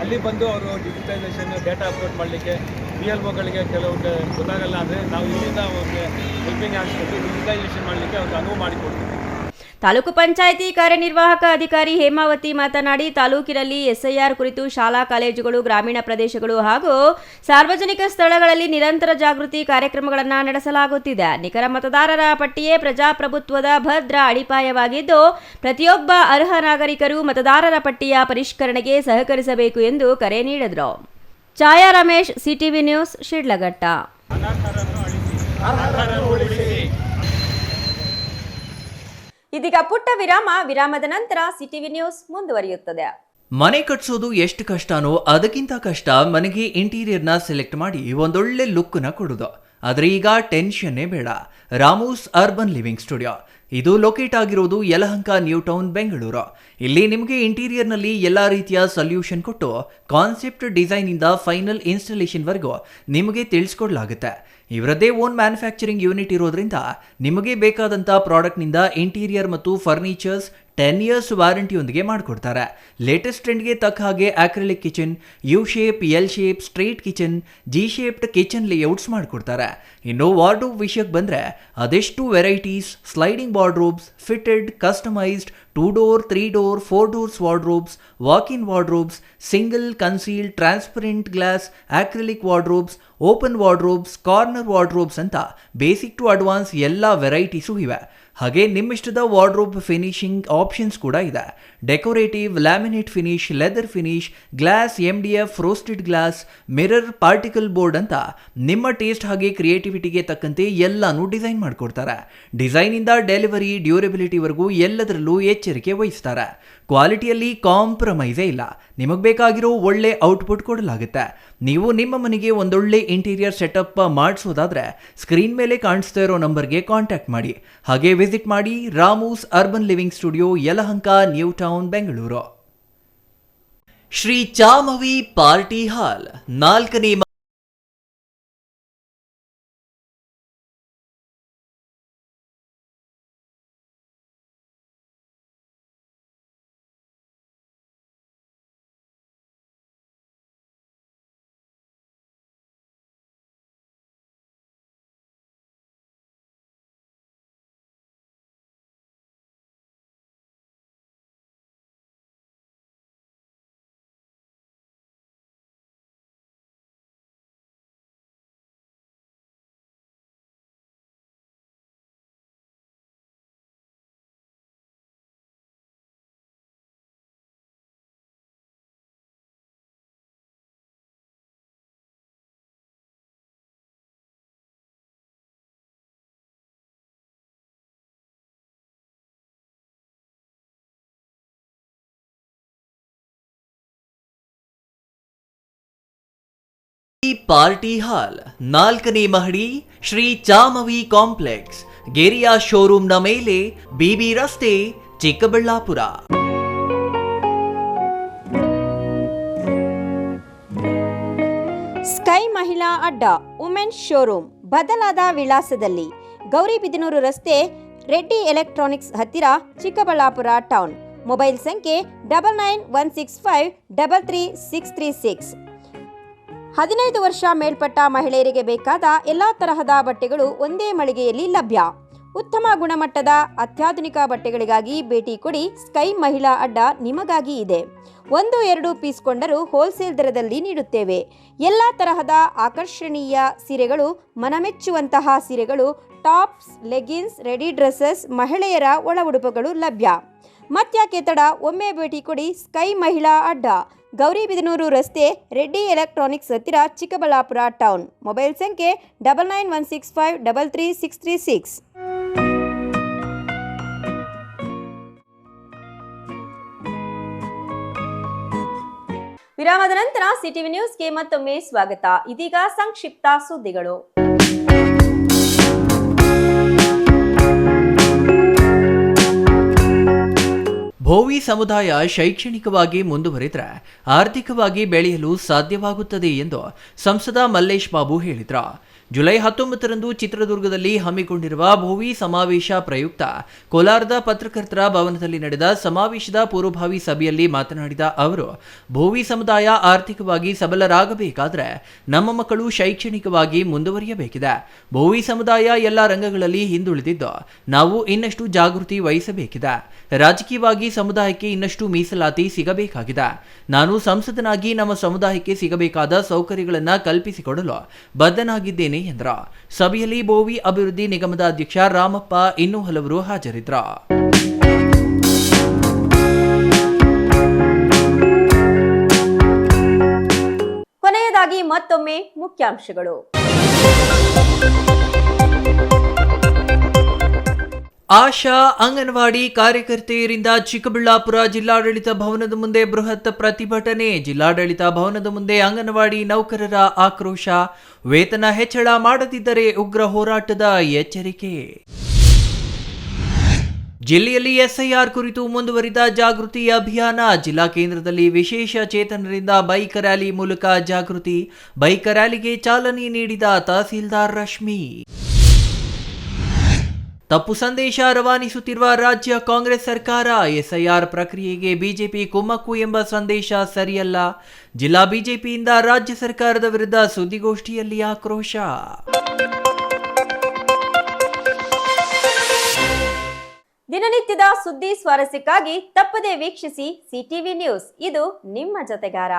ಅಲ್ಲಿ ಬಂದು ಅವರು ಡಿಜಿಟೈಸೇಷನ್ ಡೇಟಾ ಅಪ್ಲೋಡ್ ಮಾಡಲಿಕ್ಕೆ BLOಗಳಿಗೆ ಕೆಲವೊಂದು ಗೊತ್ತಾಗಲ್ಲ ಅಂದರೆ ನಾವು ಇಲ್ಲಿಂದ ಅವ್ರಿಗೆ ಹೆಲ್ಪಿಂಗ್ ಹ್ಯಾಂಡ್ಸ್ ಕೊಟ್ಟು ಡಿಜಿಟೈಸೇಷನ್ ಮಾಡಲಿಕ್ಕೆ ಅವ್ರಿಗೆ ಅನುವು ಮಾಡಿಕೊಡ್ತೀವಿ. ತಾಲೂಕು ಪಂಚಾಯಿತಿ ಕಾರ್ಯನಿರ್ವಾಹಕ ಅಧಿಕಾರಿ ಹೇಮಾವತಿ ಮಾತನಾಡಿ, ತಾಲೂಕಿನಲ್ಲಿ ಎಸ್ಐಆರ್ ಕುರಿತು ಶಾಲಾ ಕಾಲೇಜುಗಳು, ಗ್ರಾಮೀಣ ಪ್ರದೇಶಗಳು ಹಾಗೂ ಸಾರ್ವಜನಿಕ ಸ್ಥಳಗಳಲ್ಲಿ ನಿರಂತರ ಜಾಗೃತಿ ಕಾರ್ಯಕ್ರಮಗಳನ್ನು ನಡೆಸಲಾಗುತ್ತಿದೆ. ನಿಖರ ಮತದಾರರ ಪಟ್ಟಿಯೇ ಪ್ರಜಾಪ್ರಭುತ್ವದ ಭದ್ರ ಅಡಿಪಾಯವಾಗಿದ್ದು, ಪ್ರತಿಯೊಬ್ಬ ಅರ್ಹ ನಾಗರಿಕರು ಮತದಾರರ ಪಟ್ಟಿಯ ಪರಿಷ್ಕರಣೆಗೆ ಸಹಕರಿಸಬೇಕು ಎಂದು ಕರೆ ನೀಡಿದರು. ಛಾಯಾ ರಮೇಶ್, ಸಿಟಿವಿ ನ್ಯೂಸ್, ಶಿಡ್ಲಘಟ್ಟ. ಇದೀಗ ಪುಟ್ಟ ವಿರಾಮದ ನಂತರ ಸಿಟಿವಿ ನ್ಯೂಸ್ ಮುಂದುವರಿಯುತ್ತದೆ. ಮನೆ ಕಟ್ಸೋದು ಎಷ್ಟು ಕಷ್ಟನೋ ಅದಕ್ಕಿಂತ ಕಷ್ಟ ಮನೆಗೆ ಇಂಟೀರಿಯರ್ನ ಸೆಲೆಕ್ಟ್ ಮಾಡಿ ಒಂದೊಳ್ಳೆ ಲುಕ್ನ ಕೊಡೋದು. ಆದರೆ ಈಗ ಟೆನ್ಷನ್ನೇ ಬೇಡ. ರಾಮೂಸ್ ಅರ್ಬನ್ ಲಿವಿಂಗ್ ಸ್ಟುಡಿಯೋ ಇದು ಲೊಕೇಟ್ ಆಗಿರೋದು ಯಲಹಂಕ ನ್ಯೂ ಟೌನ್, ಬೆಂಗಳೂರು. ಇಲ್ಲಿ ನಿಮಗೆ ಇಂಟೀರಿಯರ್ನಲ್ಲಿ ಎಲ್ಲ ರೀತಿಯ ಸೊಲ್ಯೂಷನ್ ಕೊಟ್ಟು ಕಾನ್ಸೆಪ್ಟ್ ಡಿಸೈನಿಂದ ಫೈನಲ್ ಇನ್ಸ್ಟಾಲೇಷನ್ವರೆಗೂ ನಿಮಗೆ ತಿಳಿಸ್ಕೊಡ್ಲಾಗುತ್ತೆ. ಇವರದ್ದೇ ಓನ್ ಮ್ಯಾನುಫ್ಯಾಕ್ಚರಿಂಗ್ ಯೂನಿಟ್ ಇರೋದ್ರಿಂದ ನಿಮಗೆ ಬೇಕಾದಂಥ ಪ್ರಾಡಕ್ಟ್ನಿಂದ ಇಂಟೀರಿಯರ್ ಮತ್ತು ಫರ್ನಿಚರ್ಸ್ 10 years ವಾರಂಟಿಯೊಂದಿಗೆ ಮಾಡಿಕೊಡ್ತಾರೆ. ಲೇಟೆಸ್ಟ್ ಟ್ರೆಂಡ್ಗೆ ತಕ್ಕ ಹಾಗೆ acrylic kitchen, U shape, L shape, straight kitchen, G shaped kitchen layouts ಮಾಡಿಕೊಡ್ತಾರೆ. ಇನ್ನು ವಾರ್ಡ್ರೋಬ್ ವಿಷಯಕ್ಕೆ ಬಂದರೆ ಅದೆಷ್ಟು varieties, sliding wardrobes, fitted, customised 2 door, 3 door, 4 doors wardrobes, walk-in wardrobes, single, concealed, transparent glass, acrylic wardrobes, open wardrobes, corner wardrobes ಅಂತ ಬೇಸಿಕ್ ಟು ಅಡ್ವಾನ್ಸ್ ಎಲ್ಲ ವೆರೈಟೀಸು ಇವೆ. ಹಾಗೆ ನಿಮ್ಮಿಷ್ಟದ ವಾರ್ಡ್ರೋಬ್ ಫಿನಿಶಿಂಗ್ ಆಪ್ಷನ್ಸ್ ಕೂಡ ಇದೆ. Decorative, laminate finish, leather finish, glass, MDF, roasted glass, mirror, particle board ಅಂತ ನಿಮ್ಮ ಟೇಸ್ಟ್ ಹಾಗೆ ಕ್ರಿಯೇಟಿವಿಟಿಗೆ ತಕ್ಕಂತೆ ಎಲ್ಲಾನು ಡಿಸೈನ್ ಮಾಡಿಕೊಡ್ತಾರೆ. ಡಿಸೈನಿಂದ ಡೆಲಿವರಿ, ಡ್ಯೂರಬಿಲಿಟಿವರೆಗೂ ಎಲ್ಲದರಲ್ಲೂ ಎಚ್ಚರಿಕೆ ವಹಿಸ್ತಾರೆ. ಕ್ವಾಲಿಟಿಯಲ್ಲಿ ಕಾಂಪ್ರಮೈಸೇ ಇಲ್ಲ. ನಿಮಗೆ ಬೇಕಾಗಿರೋ ಒಳ್ಳೆ ಔಟ್ಪುಟ್ ಕೊಡಲಾಗುತ್ತೆ. ನೀವು ನಿಮ್ಮ ಮನೆಗೆ ಒಂದೊಳ್ಳೆ ಇಂಟೀರಿಯರ್ ಸೆಟಪ್ ಮಾಡಿಸೋದಾದ್ರೆ ಸ್ಕ್ರೀನ್ ಮೇಲೆ ಕಾಣಿಸ್ತಾ ಇರೋ ನಂಬರ್ಗೆ ಕಾಂಟ್ಯಾಕ್ಟ್ ಮಾಡಿ. ಹಾಗೆ ವಿಸಿಟ್ ಮಾಡಿ Ramu's urban living studio, Yelahanka, new town, Bengaluru. Shri Chamavi party hall 4ನೇ ಪಾರ್ಟಿ ಹಾಲ್ 4ನೇ ಮಹಡಿ, ಶ್ರೀ ಚಾಮವಿ ಕಾಂಪ್ಲೆಕ್ಸ್, ಗೆರಿಯಾ ಶೋರೂಮ್ನ ಮೇಲೆ, BB ರಸ್ತೆ, ಚಿಕ್ಕಬಳ್ಳಾಪುರ. ಸ್ಕೈ ಮಹಿಳಾ ಅಡ್ಡ, ವುಮೆನ್ಸ್ ಶೋರೂಮ್, ಬದಲಾದ ವಿಳಾಸದಲ್ಲಿ ಗೌರಿಬಿದನೂರು ರಸ್ತೆ, ರೆಡ್ಡಿ ಎಲೆಕ್ಟ್ರಾನಿಕ್ಸ್ ಹತ್ತಿರ, ಚಿಕ್ಕಬಳ್ಳಾಪುರ ಟೌನ್. ಮೊಬೈಲ್ ಸಂಖ್ಯೆ 9916533636. 15 ವರ್ಷ ಮೇಲ್ಪಟ್ಟ ಮಹಿಳೆಯರಿಗೆ ಬೇಕಾದ ಎಲ್ಲ ತರಹದ ಬಟ್ಟೆಗಳು ಒಂದೇ ಮಳಿಗೆಯಲ್ಲಿ ಲಭ್ಯ. ಉತ್ತಮ ಗುಣಮಟ್ಟದ ಅತ್ಯಾಧುನಿಕ ಬಟ್ಟೆಗಳಿಗಾಗಿ ಭೇಟಿ ಕೊಡಿ. ಸ್ಕೈ ಮಹಿಳಾ ಅಡ್ಡ ನಿಮಗಾಗಿ ಇದೆ. 1-2 ಪೀಸ್ ಕೊಂಡರೂ ಹೋಲ್ಸೇಲ್ ದರದಲ್ಲಿ ನೀಡುತ್ತೇವೆ. ಎಲ್ಲ ತರಹದ ಆಕರ್ಷಣೀಯ ಸೀರೆಗಳು, ಮನಮೆಚ್ಚುವಂತಹ ಸೀರೆಗಳು, ಟಾಪ್ಸ್, ಲೆಗಿನ್ಸ್, ರೆಡಿ ಡ್ರೆಸ್ಸಸ್, ಮಹಿಳೆಯರ ಒಳ ಉಡುಪುಗಳು ಲಭ್ಯ. ಮತ್ಯಾಕೆ ತಡ, ಒಮ್ಮೆ ಭೇಟಿ ಕೊಡಿ. ಸ್ಕೈ ಮಹಿಳಾ ಅಡ್ಡ, ಗೌರಿಬಿದನೂರು ರಸ್ತೆ, ರೆಡ್ಡಿ ಎಲೆಕ್ಟ್ರಾನಿಕ್ಸ್ ಹತ್ತಿರ, ಚಿಕ್ಕಬಳ್ಳಾಪುರ ಟೌನ್. ಮೊಬೈಲ್ ಸಂಖ್ಯೆ 9916533636. ವಿರಾಮದ ನಂತರ ಸಿಟಿವಿ ನ್ಯೂಸ್ಗೆ ಮತ್ತೊಮ್ಮೆ ಸ್ವಾಗತ. ಇದೀಗ ಸಂಕ್ಷಿಪ್ತ ಸುದ್ದಿಗಳು. ಭೋವಿ ಸಮುದಾಯ ಶೈಕ್ಷಣಿಕವಾಗಿ ಮುಂದುವರಿದರೆ ಆರ್ಥಿಕವಾಗಿ ಬೆಳೆಯಲು ಸಾಧ್ಯವಾಗುತ್ತದೆ ಎಂದು ಸಂಸದ ಮಲ್ಲೇಶ್ ಬಾಬು ಹೇಳಿದರು. ಜುಲೈ 19ರಂದು ಚಿತ್ರದುರ್ಗದಲ್ಲಿ ಹಮ್ಮಿಕೊಂಡಿರುವ ಭೋವಿ ಸಮಾವೇಶ ಪ್ರಯುಕ್ತ ಕೋಲಾರದ ಪತ್ರಕರ್ತರ ಭವನದಲ್ಲಿ ನಡೆದ ಸಮಾವೇಶದ ಪೂರ್ವಭಾವಿ ಸಭೆಯಲ್ಲಿ ಮಾತನಾಡಿದ ಅವರು, ಭೋವಿ ಸಮುದಾಯ ಆರ್ಥಿಕವಾಗಿ ಸಬಲರಾಗಬೇಕಾದರೆ ನಮ್ಮ ಮಕ್ಕಳು ಶೈಕ್ಷಣಿಕವಾಗಿ ಮುಂದುವರಿಯಬೇಕಿದೆ. ಭೋವಿ ಸಮುದಾಯ ಎಲ್ಲ ರಂಗಗಳಲ್ಲಿ ಹಿಂದುಳಿದಿದ್ದು ನಾವು ಇನ್ನಷ್ಟು ಜಾಗೃತಿ ವಹಿಸಬೇಕಿದೆ. ರಾಜಕೀಯವಾಗಿ ಸಮುದಾಯಕ್ಕೆ ಇನ್ನಷ್ಟು ಮೀಸಲಾತಿ ಸಿಗಬೇಕಾಗಿದೆ. ನಾನು ಸಂಸದನಾಗಿ ನಮ್ಮ ಸಮುದಾಯಕ್ಕೆ ಸಿಗಬೇಕಾದ ಸೌಕರ್ಯಗಳನ್ನು ಕಲ್ಪಿಸಿಕೊಡಲು ಬದ್ಧನಾಗಿದ್ದೇನೆ ಎಂದರು. ಸಭೆಯಲ್ಲಿ ಭೋವಿ ಅಭಿವೃದ್ಧಿ ನಿಗಮದ ಅಧ್ಯಕ್ಷ ರಾಮಪ್ಪ ಇನ್ನೂ ಹಲವರು ಹಾಜರಿದ್ದರು. ಕೊನೆಯದಾಗಿ ಮತ್ತೊಮ್ಮೆ ಮುಖ್ಯಾಂಶಗಳು. ಆಶಾ ಅಂಗನವಾಡಿ ಕಾರ್ಯಕರ್ತೆಯರಿಂದ ಚಿಕ್ಕಬಳ್ಳಾಪುರ ಜಿಲ್ಲಾಡಳಿತ ಭವನದ ಮುಂದೆ ಬೃಹತ್ ಪ್ರತಿಭಟನೆ. ಜಿಲ್ಲಾಡಳಿತ ಭವನದ ಮುಂದೆ ಅಂಗನವಾಡಿ ನೌಕರರ ಆಕ್ರೋಶ. ವೇತನ ಹೆಚ್ಚಳ ಮಾಡದಿದ್ದರೆ ಉಗ್ರ ಹೋರಾಟದ ಎಚ್ಚರಿಕೆ. ಜಿಲ್ಲೆಯಲ್ಲಿ ಎಸ್ಐಆರ್ ಕುರಿತು ಮುಂದುವರಿದ ಜಾಗೃತಿ ಅಭಿಯಾನ. ಜಿಲ್ಲಾ ಕೇಂದ್ರದಲ್ಲಿ ವಿಶೇಷ ಚೇತನರಿಂದ ಬೈಕ್ ರ್ಯಾಲಿ ಮೂಲಕ ಜಾಗೃತಿ. ಬೈಕ್ ರ್ಯಾಲಿಗೆ ಚಾಲನೆ ನೀಡಿದ ತಹಸೀಲ್ದಾರ್ ರಶ್ಮಿ. ತಪ್ಪು ಸಂದೇಶ ರವಾನಿಸುತ್ತಿರುವ ರಾಜ್ಯ ಕಾಂಗ್ರೆಸ್ ಸರ್ಕಾರ. ಎಸ್ಐಆರ್ ಪ್ರಕ್ರಿಯೆಗೆ ಬಿಜೆಪಿ ಕುಮ್ಮಕ್ಕು ಎಂಬ ಸಂದೇಶ ಸರಿಯಲ್ಲ. ಜಿಲ್ಲಾ ಬಿಜೆಪಿಯಿಂದ ರಾಜ್ಯ ಸರ್ಕಾರದ ವಿರುದ್ಧ ಸುದ್ದಿಗೋಷ್ಠಿಯಲ್ಲಿ ಆಕ್ರೋಶ. ದಿನನಿತ್ಯದ ಸುದ್ದಿ ಸ್ವಾರಸ್ಯಕ್ಕಾಗಿ ತಪ್ಪದೇ ವೀಕ್ಷಿಸಿ ಸಿಟಿವಿ ನ್ಯೂಸ್. ಇದು ನಿಮ್ಮ ಜೊತೆಗಾರ.